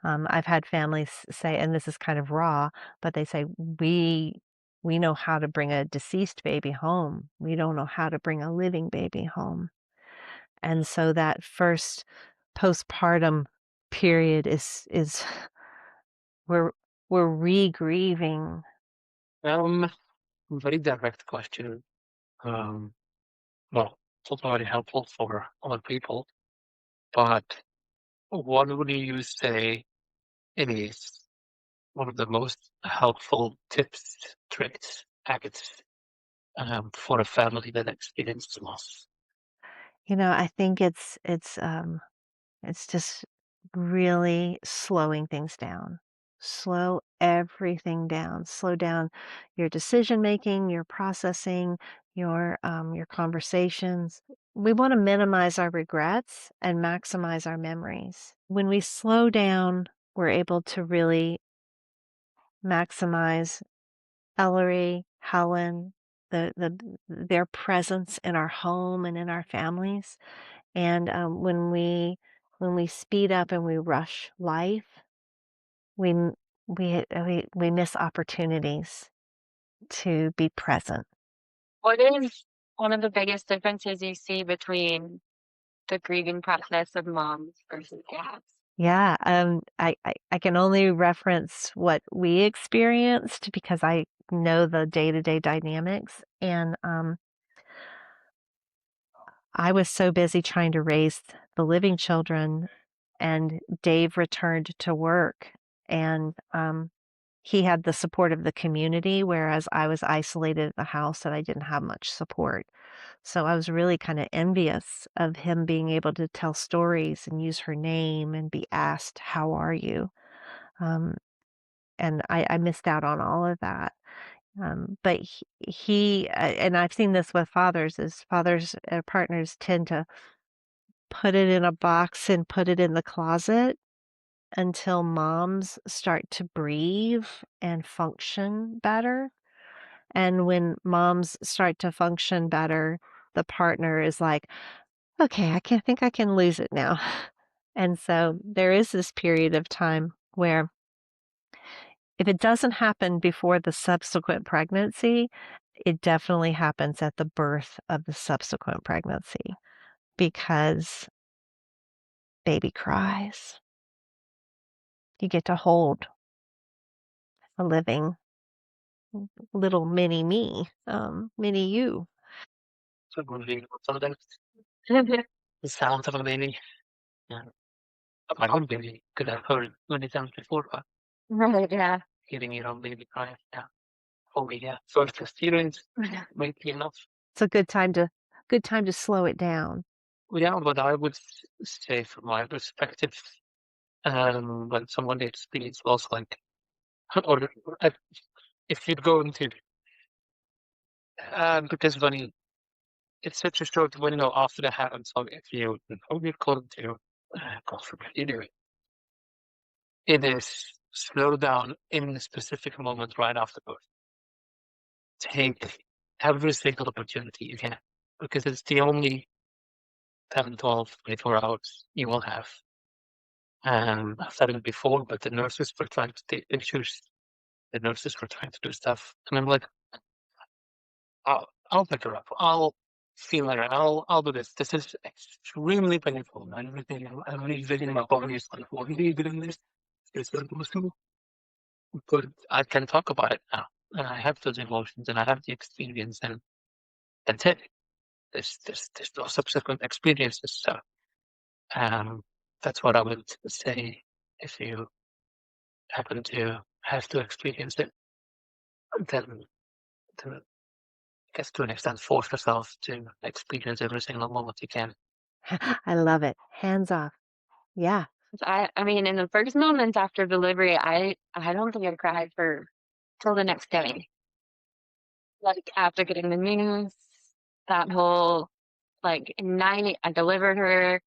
I've had families say, and this is kind of raw, but they say, we know how to bring a deceased baby home. We don't know how to bring a living baby home. And so that first postpartum period is we're we're re-grieving. um, very direct question. Um, well, it's also very helpful for other people, but what would you say it is one of the most helpful tips, tricks, habits for a family that experiences loss? I think it's just really slowing things down. Slow everything down. Slow down your decision making, your processing, your conversations. we want to minimize our regrets and maximize our memories. When we slow down, we're able to really maximize Ellery, Helen, their presence in our home and in our families. And when we speed up and we rush life, we m- we miss opportunities to be present. What is one of the biggest differences you see between the grieving process of moms versus dads? Yeah, I can only reference what we experienced because I know the day-to-day dynamics, and, I was so busy trying to raise the living children, and Dave returned to work, and, he had the support of the community, whereas I was isolated at the house and I didn't have much support. So I was really kinda envious of him being able to tell stories and use her name and be asked, "How are you?" Um, and I missed out on all of that. But and I've seen this with fathers, is fathers partners tend to put it in a box and put it in the closet until moms start to breathe and function better. And when moms start to function better, the partner is like, okay, I can think I can lose it now. And so there is this period of time where if it doesn't happen before the subsequent pregnancy, it definitely happens at the birth of the subsequent pregnancy because baby cries. You get to hold a living little mini me, mini you. So relieved sometimes. The sound of a baby. Yeah. My own baby could have heard many times before, but Right, yeah. hearing your own baby cry, yeah. Oh yeah. First experience might be enough. It's a good time to slow it down. Yeah, but I would say from my perspective, when someone experience loss like or uh, if you'd go into because when you it's such a short window after the happens, so if you how you call it to God forbid, anyway, it is slow down in a specific moment right after birth. Take every single opportunity you can because it's the only 10, 12, 24 hours you will have. I've said it before, but the nurses were trying to take pictures. The nurses were trying to do stuff, and I'm like, I'll pick her up. I'll feel her. I'll do this. This is extremely painful. And everything. Every vision in my body is like, why are you doing this? It's supposed to, but I can talk about it now, and I have those emotions, and I have the experience, and that's it. There's no subsequent experiences. So, um, that's what I would say if you happen to have to experience it, then to, I guess to an extent force yourself to experience every single moment you can. I love it. Hands off. Yeah. I mean, in the first moments after delivery, I don't think I cried for till the next day. Like after getting the news, that whole like night, I delivered her,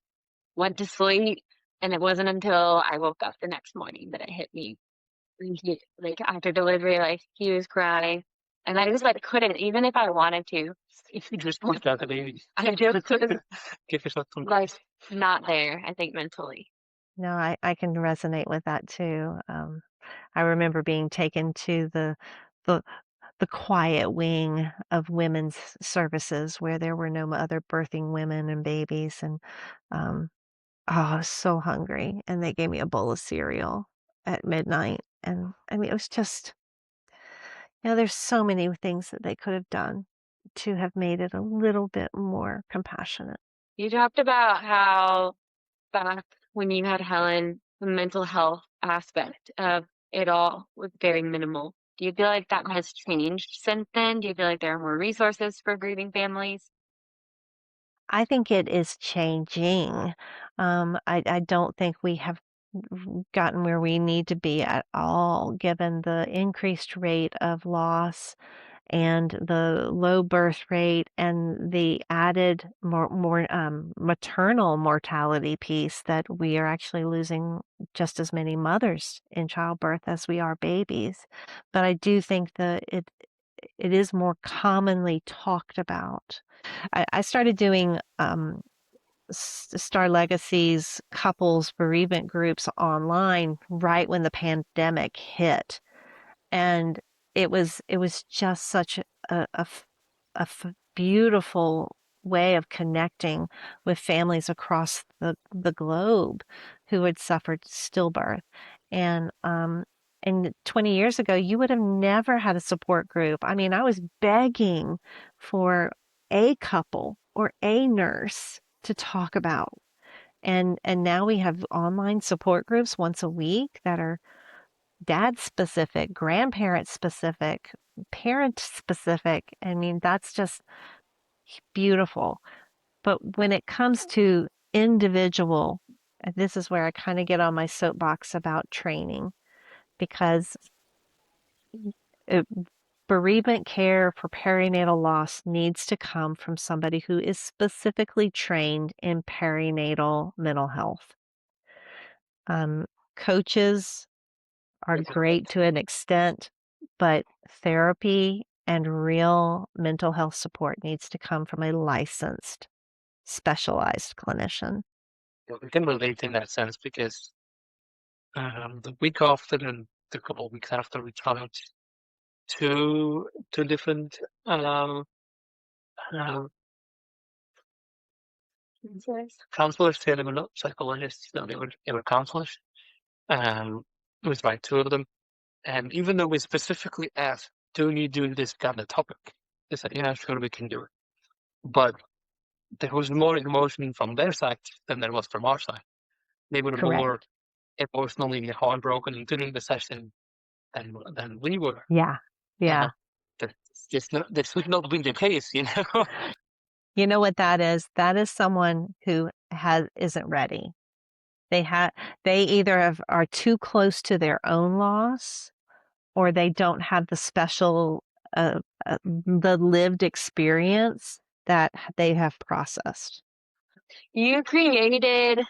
went to sleep, and it wasn't until I woke up the next morning that it hit me. Like after delivery, like he was crying, and I just like couldn't, even if I wanted to. If you just push out the baby, I just was give yourself some like grace. not there. I think mentally. No, I can resonate with that too. I remember being taken to the the quiet wing of women's services where there were no other birthing women and babies, and um, oh, I was so hungry, and they gave me a bowl of cereal at midnight, and I mean, it was just, there's so many things that they could have done to have made it a little bit more compassionate. You talked about how back when you had Helen, the mental health aspect of it all was very minimal. Do you feel like that has changed since then? Do you feel like there are more resources for grieving families? I think it is changing. I don't think we have gotten where we need to be at all, given the increased rate of loss and the low birth rate and the added maternal mortality piece that we are actually losing just as many mothers in childbirth as we are babies. But I do think that it is more commonly talked about. I started doing Star Legacy's couples bereavement groups online right when the pandemic hit, and it was just such beautiful way of connecting with families across the globe who had suffered stillbirth. And 20 years ago, you would have never had a support group. I mean, I was begging for a couple or a nurse to talk about. And now we have online support groups once a week that are dad specific, grandparent specific, parent specific. I mean, that's just beautiful. But when it comes to individual, this is where I kind of get on my soapbox about training, because it, bereavement care for perinatal loss needs to come from somebody who is specifically trained in perinatal mental health. Coaches are great to an extent, but therapy and real mental health support needs to come from a licensed, specialized clinician. We can relate in that sense because the week after and the couple of weeks after, we tried two different um, counselors. They were not psychologists. No, they were counselors. It was like two of them. And even though we specifically asked, "Do you do this kind of topic?" They said, "Yeah, sure, we can do it." But there was more emotion from their side than there was from our side. They were Correct. more emotionally heartbroken during the session than we were. Yeah. Yeah. This would not be the case, you know. You know what that is? That is someone who isn't ready. They have they either are too close to their own loss, or they don't have the special the lived experience that they have processed. You created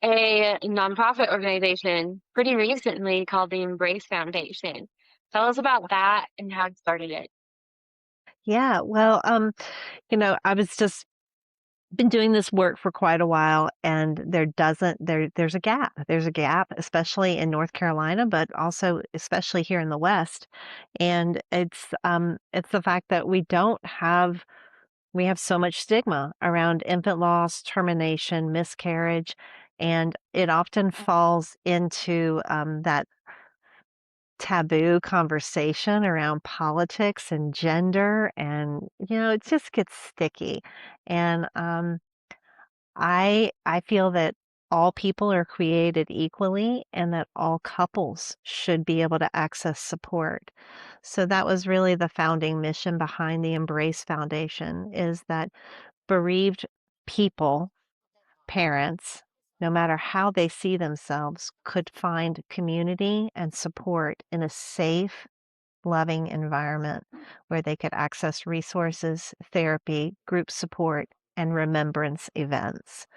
a nonprofit organization pretty recently called the Embrace Foundation. Tell us about that and how you started it. Yeah, well, I was just been doing this work for quite a while, and there's a gap. There's a gap, especially in North Carolina, but also especially here in the West. And it's the fact that we have so much stigma around infant loss, termination, miscarriage, and it often falls into that taboo conversation around politics and gender, and it just gets sticky. And I feel that all people are created equally and that all couples should be able to access support. So that was really the founding mission behind the Embrace Foundation, is that bereaved people, parents, no matter how they see themselves, could find community and support in a safe, loving environment where they could access resources, therapy, group support, and remembrance events.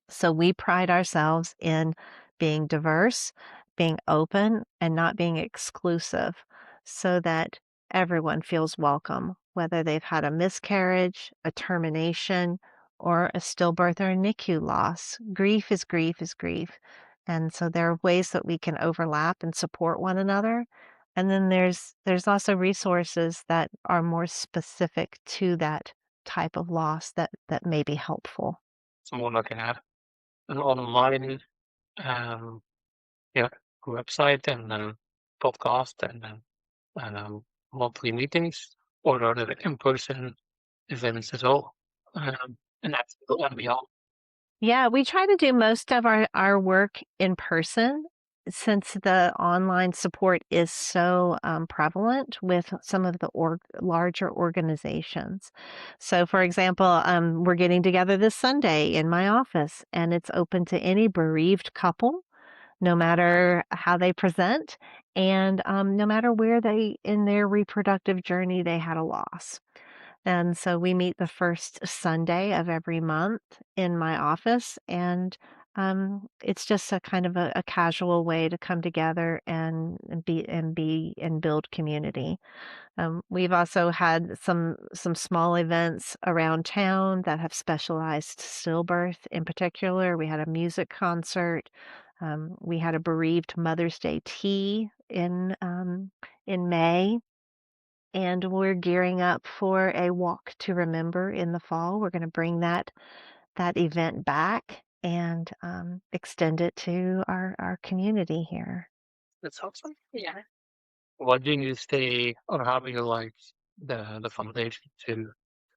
So we pride ourselves in being diverse, being open, and not being exclusive, so that everyone feels welcome, whether they've had a miscarriage, a termination, or a stillbirth or a NICU loss. Grief is grief is grief. And so there are ways that we can overlap and support one another. And then there's also resources that are more specific to that type of loss that may be helpful. Someone looking at an online um, yeah, website and podcast and monthly meetings, or are there in-person events as well? And that's and beyond. Yeah, we try to do most of our work in person, since the online support is so prevalent with some of the larger organizations. So, for example, we're getting together this Sunday in my office, and it's open to any bereaved couple no matter how they present, and no matter where they in their reproductive journey they had a loss. And so we meet the first Sunday of every month in my office, and it's just a kind of a casual way to come together and build community. We've also had some small events around town that have specialized stillbirth in particular. We had a music concert. We had a bereaved Mother's Day tea in May, and we're gearing up for a walk to remember in the fall. We're going to bring that event back and extend it to our community here. That's awesome. Yeah. What do you stay or how do you like the foundation to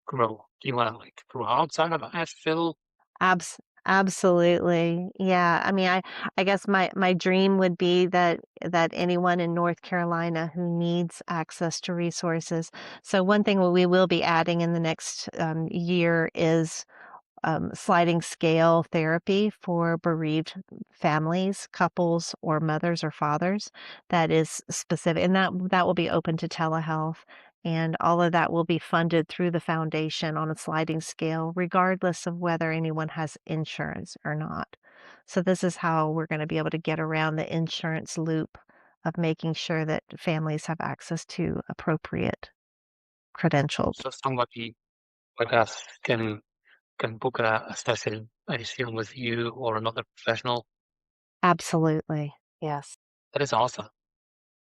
grow? Do you want to like grow outside of Asheville? Absolutely. Yeah. I mean, I guess my dream would be that anyone in North Carolina who needs access to resources. So one thing we will be adding in the next year is sliding scale therapy for bereaved families, couples, or mothers or fathers. That is specific, and that will be open to telehealth. And all of that will be funded through the foundation on a sliding scale, regardless of whether anyone has insurance or not. So, this is how we're going to be able to get around the insurance loop of making sure that families have access to appropriate credentials. So somebody like us can book a session, I assume, with you or another professional. Absolutely. Yes. That is awesome.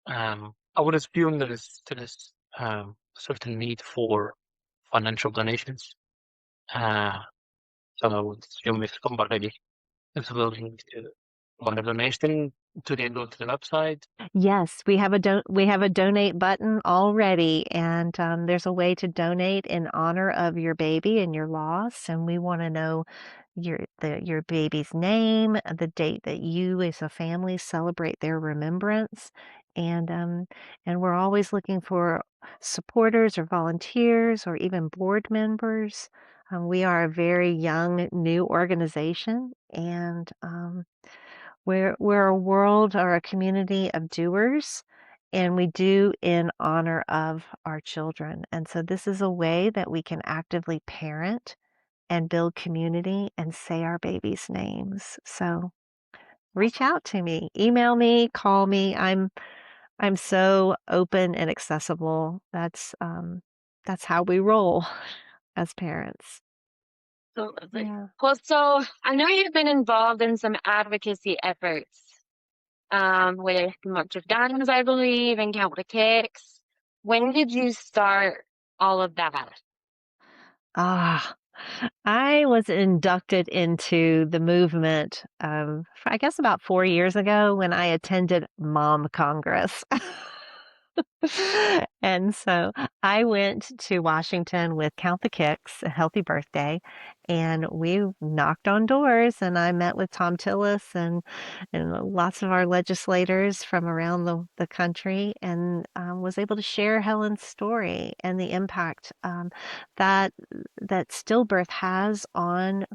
I would assume there is certain need for financial donations. Uh, so I would assume if somebody is willing to put a donation, do they go to the website? Yes, we have a donate button already, and there's a way to donate in honor of your baby and your loss. And we want to know your baby's name, the date that you as a family celebrate their remembrance, and um, and we're always looking for supporters or volunteers or even board members. We are a very young, new organization, and we're a world or a community of doers, and we do in honor of our children. And so this is a way that we can actively parent and build community and say our babies' names. So reach Awesome. out to me, email me, call me. I'm so open and accessible. That's how we roll as parents. So lovely. Yeah. Well, so I know you've been involved in some advocacy efforts with March of Dimes, I believe, and Count the Kicks. When did you start all of that? Ah, I was inducted into the movement, I guess about 4 years ago when I attended Mom Congress. And so I went to Washington with Count the Kicks, A Healthy Birthday, and we knocked on doors, and I met with Tom Tillis and lots of our legislators from around the country, and was able to share Helen's story and the impact that that stillbirth has on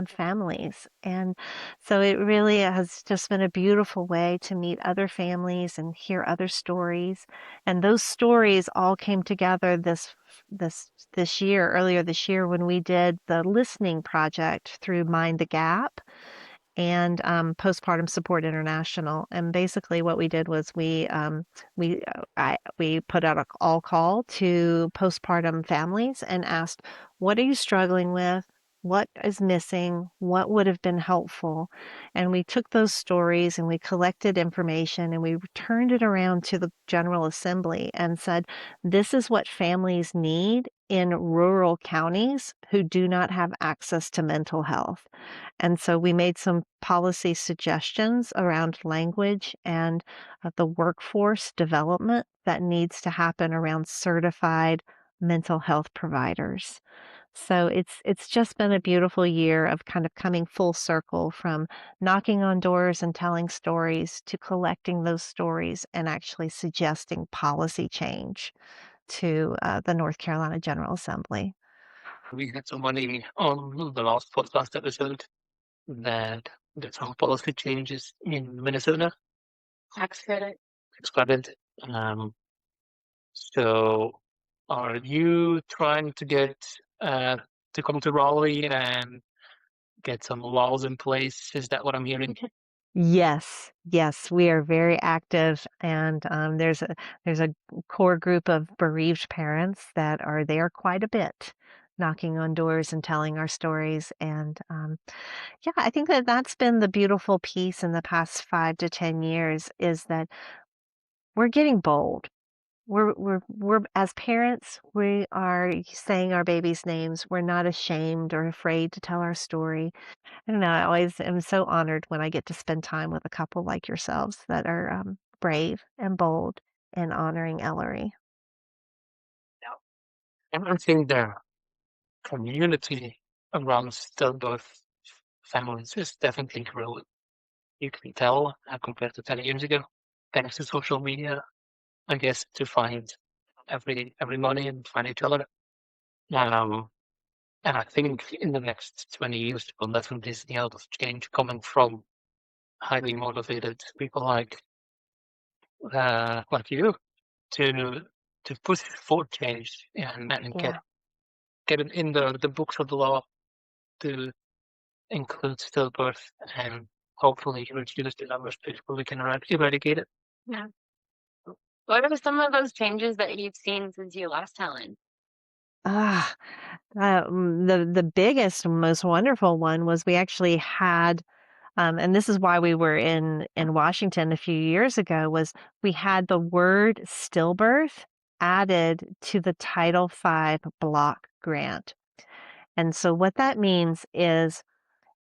families. And so it really has just been a beautiful way to meet other families and hear other stories. And those stories all came together this year, earlier this year, when we did the listening project through Mind the Gap and Postpartum Support International. And basically, what we did was we put out a all call to postpartum families and asked, "What are you struggling with? What is missing? What would have been helpful?" And we took those stories and we collected information and we turned it around to the General Assembly and said, "This is what families need in rural counties who do not have access to mental health." And so we made some policy suggestions around language and the workforce development that needs to happen around certified mental health providers. So it's just been a beautiful year of kind of coming full circle from knocking on doors and telling stories to collecting those stories and actually suggesting policy change to the North Carolina General Assembly. We had somebody on the last podcast episode that there's some policy changes in Minnesota, Tax credit. tax credit. Um, so are you trying to get uh, to come to Raleigh and get some laws in place? Is that what I'm hearing? Yes, yes, we are very active, and there's a core group of bereaved parents that are there quite a bit, knocking on doors and telling our stories. And yeah, I think that that's been the beautiful piece in the past 5 to 10 years is that we're getting bold. We're as parents, we are saying our babies' names. We're not ashamed or afraid to tell our story. I don't know, I always am so honored when I get to spend time with a couple like yourselves that are, brave and bold and honoring Ellery. And I think the community around stillbirth families is definitely growing. You can tell compared to 10 years ago, thanks to social media, I guess, to find everybody and find each other. Um, and I think in the next 20 years, we'll definitely see a lot of change coming from highly motivated people like you to push for change and Yeah. get it in the books of the law to include stillbirth and hopefully reduce the numbers of people we can eradicate it. Yeah. What are some of those changes that you've seen since you lost Helen? Ah, the biggest, most wonderful one was we actually had, and this is why we were in Washington a few years ago, was we had the word stillbirth added to the Title V block grant. And so what that means is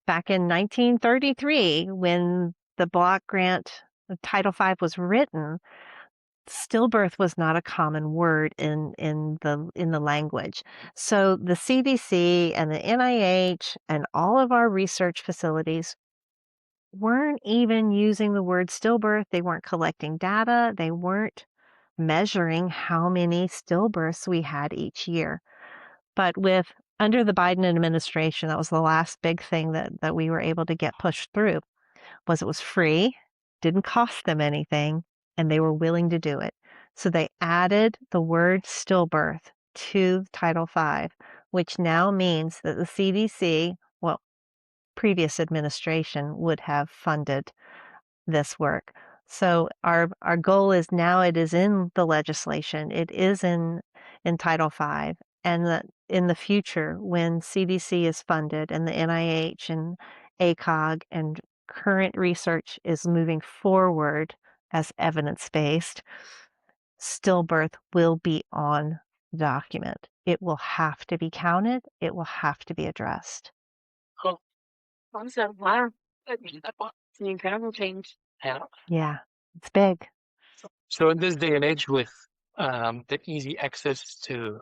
back in 1933, when the block grant, Title V was written, stillbirth was not a common word in the language. So the CDC and the NIH and all of our research facilities weren't even using the word stillbirth. They weren't collecting data. They weren't measuring how many stillbirths we had each year. But with under the Biden administration, that was the last big thing that we were able to get pushed through was it was free, didn't cost them anything, and they were willing to do it. So they added the word stillbirth to Title V, which now means that the CDC, well, previous administration would have funded this work. So our goal is now it is in the legislation. It is in Title V, and that in the future when CDC is funded and the NIH and ACOG and current research is moving forward as evidence-based, stillbirth will be on the document. It will have to be counted. It will have to be addressed. Oh, Awesome. Wow. It's an incredible change. yeah. Yeah, it's big. So in this day and age with the easy access to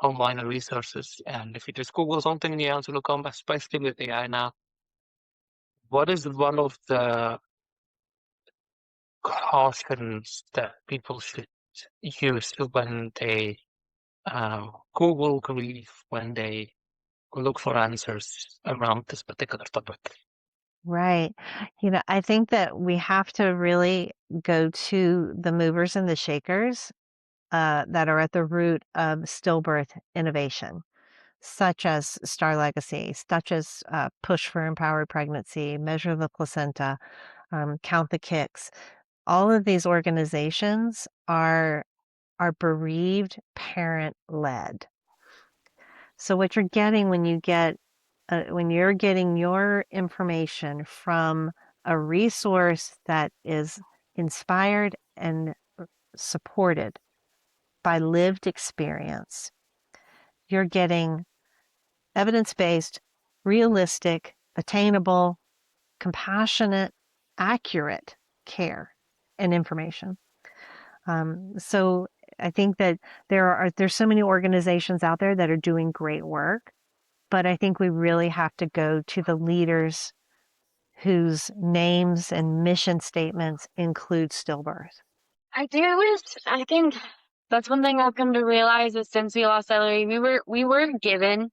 online resources, and if you just Google something, the answer will come, especially with AI now. What is one of the cautions that people should use when they Google grief, when they look for answers around this particular topic? Right. I think that we have to really go to the movers and the shakers that are at the root of stillbirth innovation, such as Star Legacy, such as Push for Empowered Pregnancy, Measure the Placenta, Count the Kicks. All of these organizations are bereaved parent led. So what you're getting when you're getting your information from a resource that is inspired and supported by lived experience, you're getting evidence-based, realistic, attainable, compassionate, accurate care and information. So I think that there's so many organizations out there that are doing great work, but I think we really have to go to the leaders whose names and mission statements include stillbirth. I think that's one thing I've come to realize is since we lost Ellery, we were given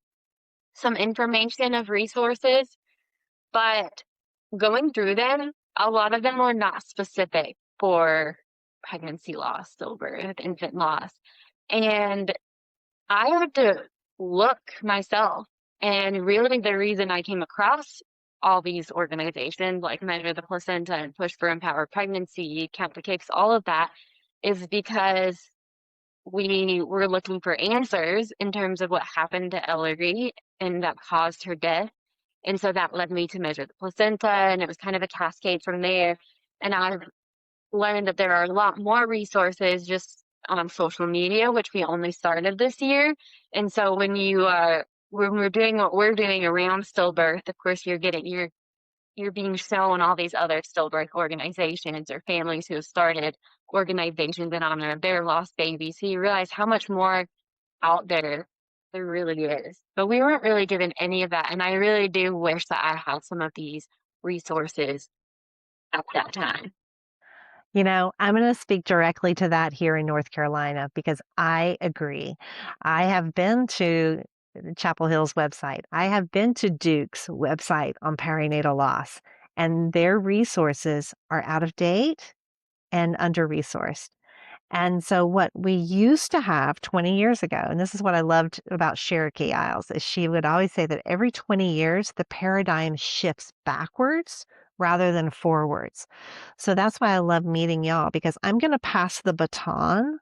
some information of resources, but going through them, a lot of them were not specific for pregnancy loss, stillbirth, infant loss. And I had to look myself. And really, the reason I came across all these organizations like Measure the Placenta and Push for Empowered Pregnancy, Count the Cakes, all of that, is because we were looking for answers in terms of what happened to Ellery and that caused her death. And so that led me to Measure the Placenta, and it was kind of a cascade from there. And I've learned that there are a lot more resources just on social media, which we only started this year. And so when we're doing what we're doing around stillbirth, of course you're being shown all these other stillbirth organizations or families who have started organizations in honor of their lost babies. So you realize how much more out there really is. But we weren't really given any of that. And I really do wish that I had some of these resources at that time. I'm going to speak directly to that here in North Carolina because I agree. I have been to Chapel Hill's website. I have been to Duke's website on perinatal loss, and their resources are out of date and under-resourced. And so what we used to have 20 years ago, and this is what I loved about Cherokee Isles, is she would always say that every 20 years, the paradigm shifts backwards rather than forwards. So that's why I love meeting y'all, because I'm going to pass the baton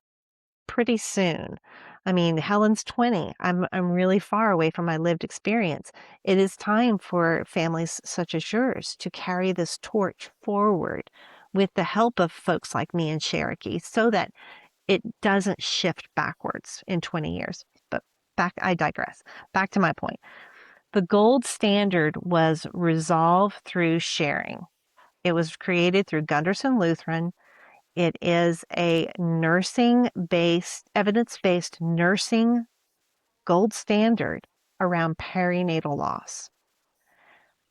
pretty soon. I mean, Helen's 20. I'm really far away from my lived experience. It is time for families such as yours to carry this torch forward with the help of folks like me and Cherokee so that it doesn't shift backwards in 20 years. But I digress. Back to my point. The gold standard was resolve through sharing. It was created through Gunderson Lutheran. It is a evidence-based nursing gold standard around perinatal loss.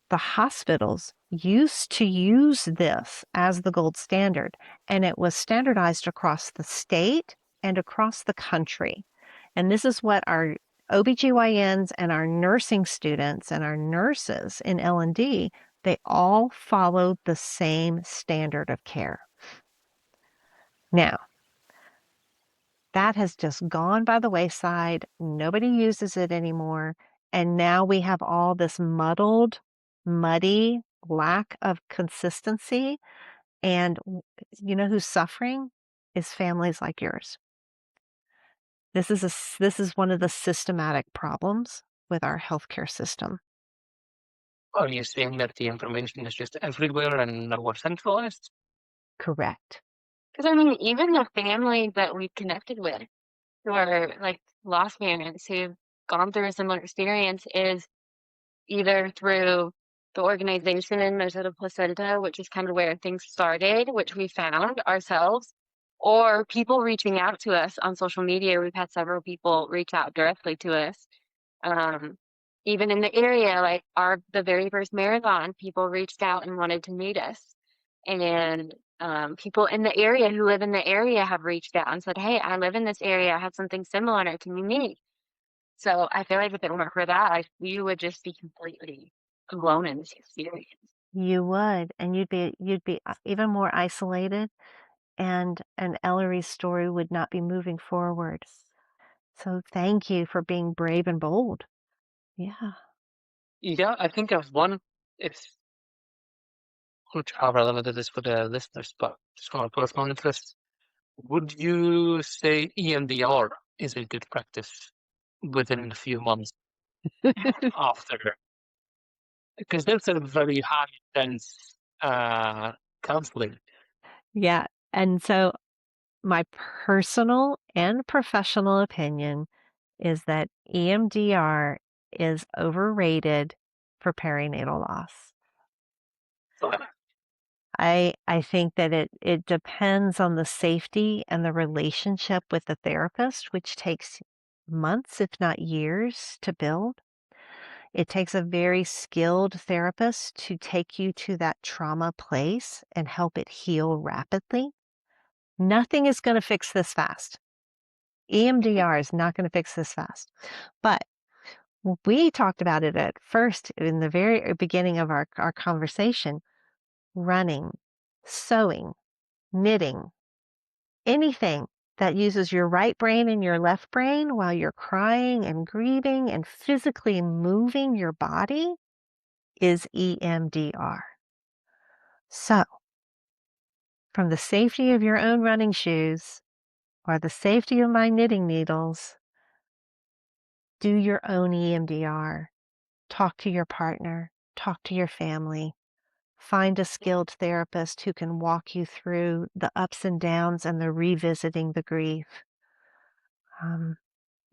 The hospitals used to use this as the gold standard, and it was standardized across the state and across the country. And this is what our OBGYNs and our nursing students and our nurses in L&D, they all followed the same standard of care. Now, that has just gone by the wayside. Nobody uses it anymore. And now we have all this muddy lack of consistency. And you know who's suffering? Is families like yours. This is one of the systematic problems with our healthcare system. Are you saying that the information is just everywhere and nowhere centralized? Correct. Because I mean, even the families that we've connected with who are like lost parents who've gone through a similar experience is either through the organization in Measure the Placenta, which is kind of where things started, which we found ourselves, or people reaching out to us on social media. We've had several people reach out directly to us. Even in the area, like the very first marathon, people reached out and wanted to meet us. And people in the area who live in the area have reached out and said, hey, I live in this area. I have something similar. Can we meet? So I feel like if it weren't for that, you would just be completely alone in this experience. You would, and you'd be even more isolated, and Ellery's story would not be moving forward. So thank you for being brave and bold. Yeah. Yeah, I think of one. It's not sure how relevant it is for the listeners, but just from a personal interest, would you say EMDR is a good practice within a few months after? Because that's a very high intense counseling. Yeah. And so my personal and professional opinion is that EMDR is overrated for perinatal loss. So, I think that it depends on the safety and the relationship with the therapist, which takes months, if not years, to build. It takes a very skilled therapist to take you to that trauma place and help it heal rapidly. Nothing is going to fix this fast. EMDR is not going to fix this fast. But we talked about it at first in the very beginning of our conversation. running, sewing, knitting, anything that uses your right brain and your left brain while you're crying and grieving and physically moving your body is EMDR. So, from the safety of your own running shoes or the safety of my knitting needles, do your own EMDR. Talk to your partner, talk to your family. Find a skilled therapist who can walk you through the ups and downs and the revisiting the grief. Um,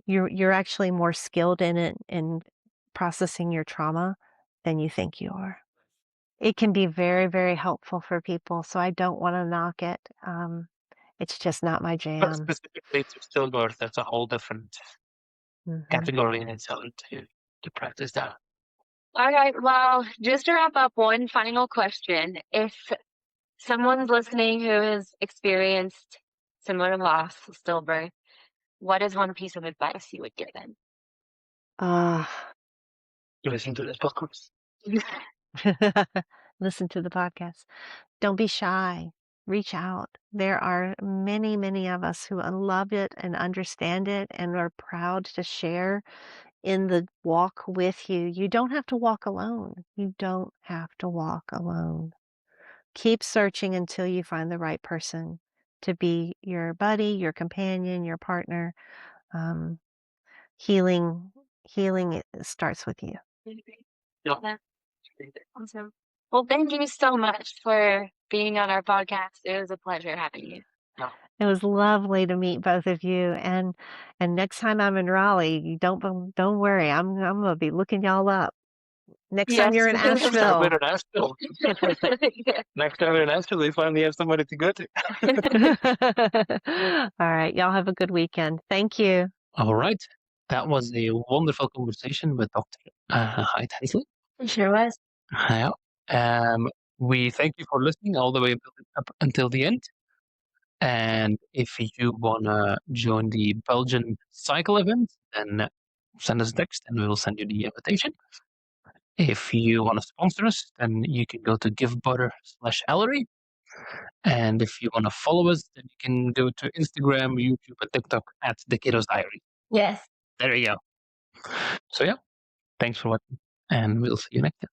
you're actually more skilled in it in processing your trauma than you think you are. It can be very, very helpful for people, so I don't want to knock it. It's just not my But jam. specifically to stillbirth, that's a whole different Mhm. category in its own to practice that. All right. Well, just to wrap up, one final question. If someone's listening who has experienced similar loss, stillbirth, what is one piece of advice you would give them? Listen to this podcast. Listen to the podcast. Don't be shy. Reach out. There are many, many of us who love it and understand it and are proud to share in the walk with you. You don't have to walk alone. You don't have to walk alone. Keep searching until you find the right person to be your buddy, your companion, your partner. Um, healing, healing it starts with you. Yeah. Awesome. Well, thank you so much for being on our podcast. It was a pleasure having you. It was lovely to meet both of you, and next time I'm in Raleigh, you don't worry, I'm gonna be looking y'all up. Next time you're in Next time we're Asheville. in Asheville. Next time we're in Asheville, we finally have somebody to go to. All right, y'all have a good weekend. Thank you. All right. That was a wonderful conversation with Dr. Hyde Hensley. It sure was. Yeah. We thank you for listening all the way up until the end. And if you want to join the Belgian cycle event, then send us a text and we will send you the invitation. If you want to sponsor us, then you can go to givebutter/Ellery. And if you want to follow us, then you can go to Instagram, YouTube, and TikTok at The Kiddo's Diary. Yes. There you go. So yeah, thanks for watching, and we'll see you next time.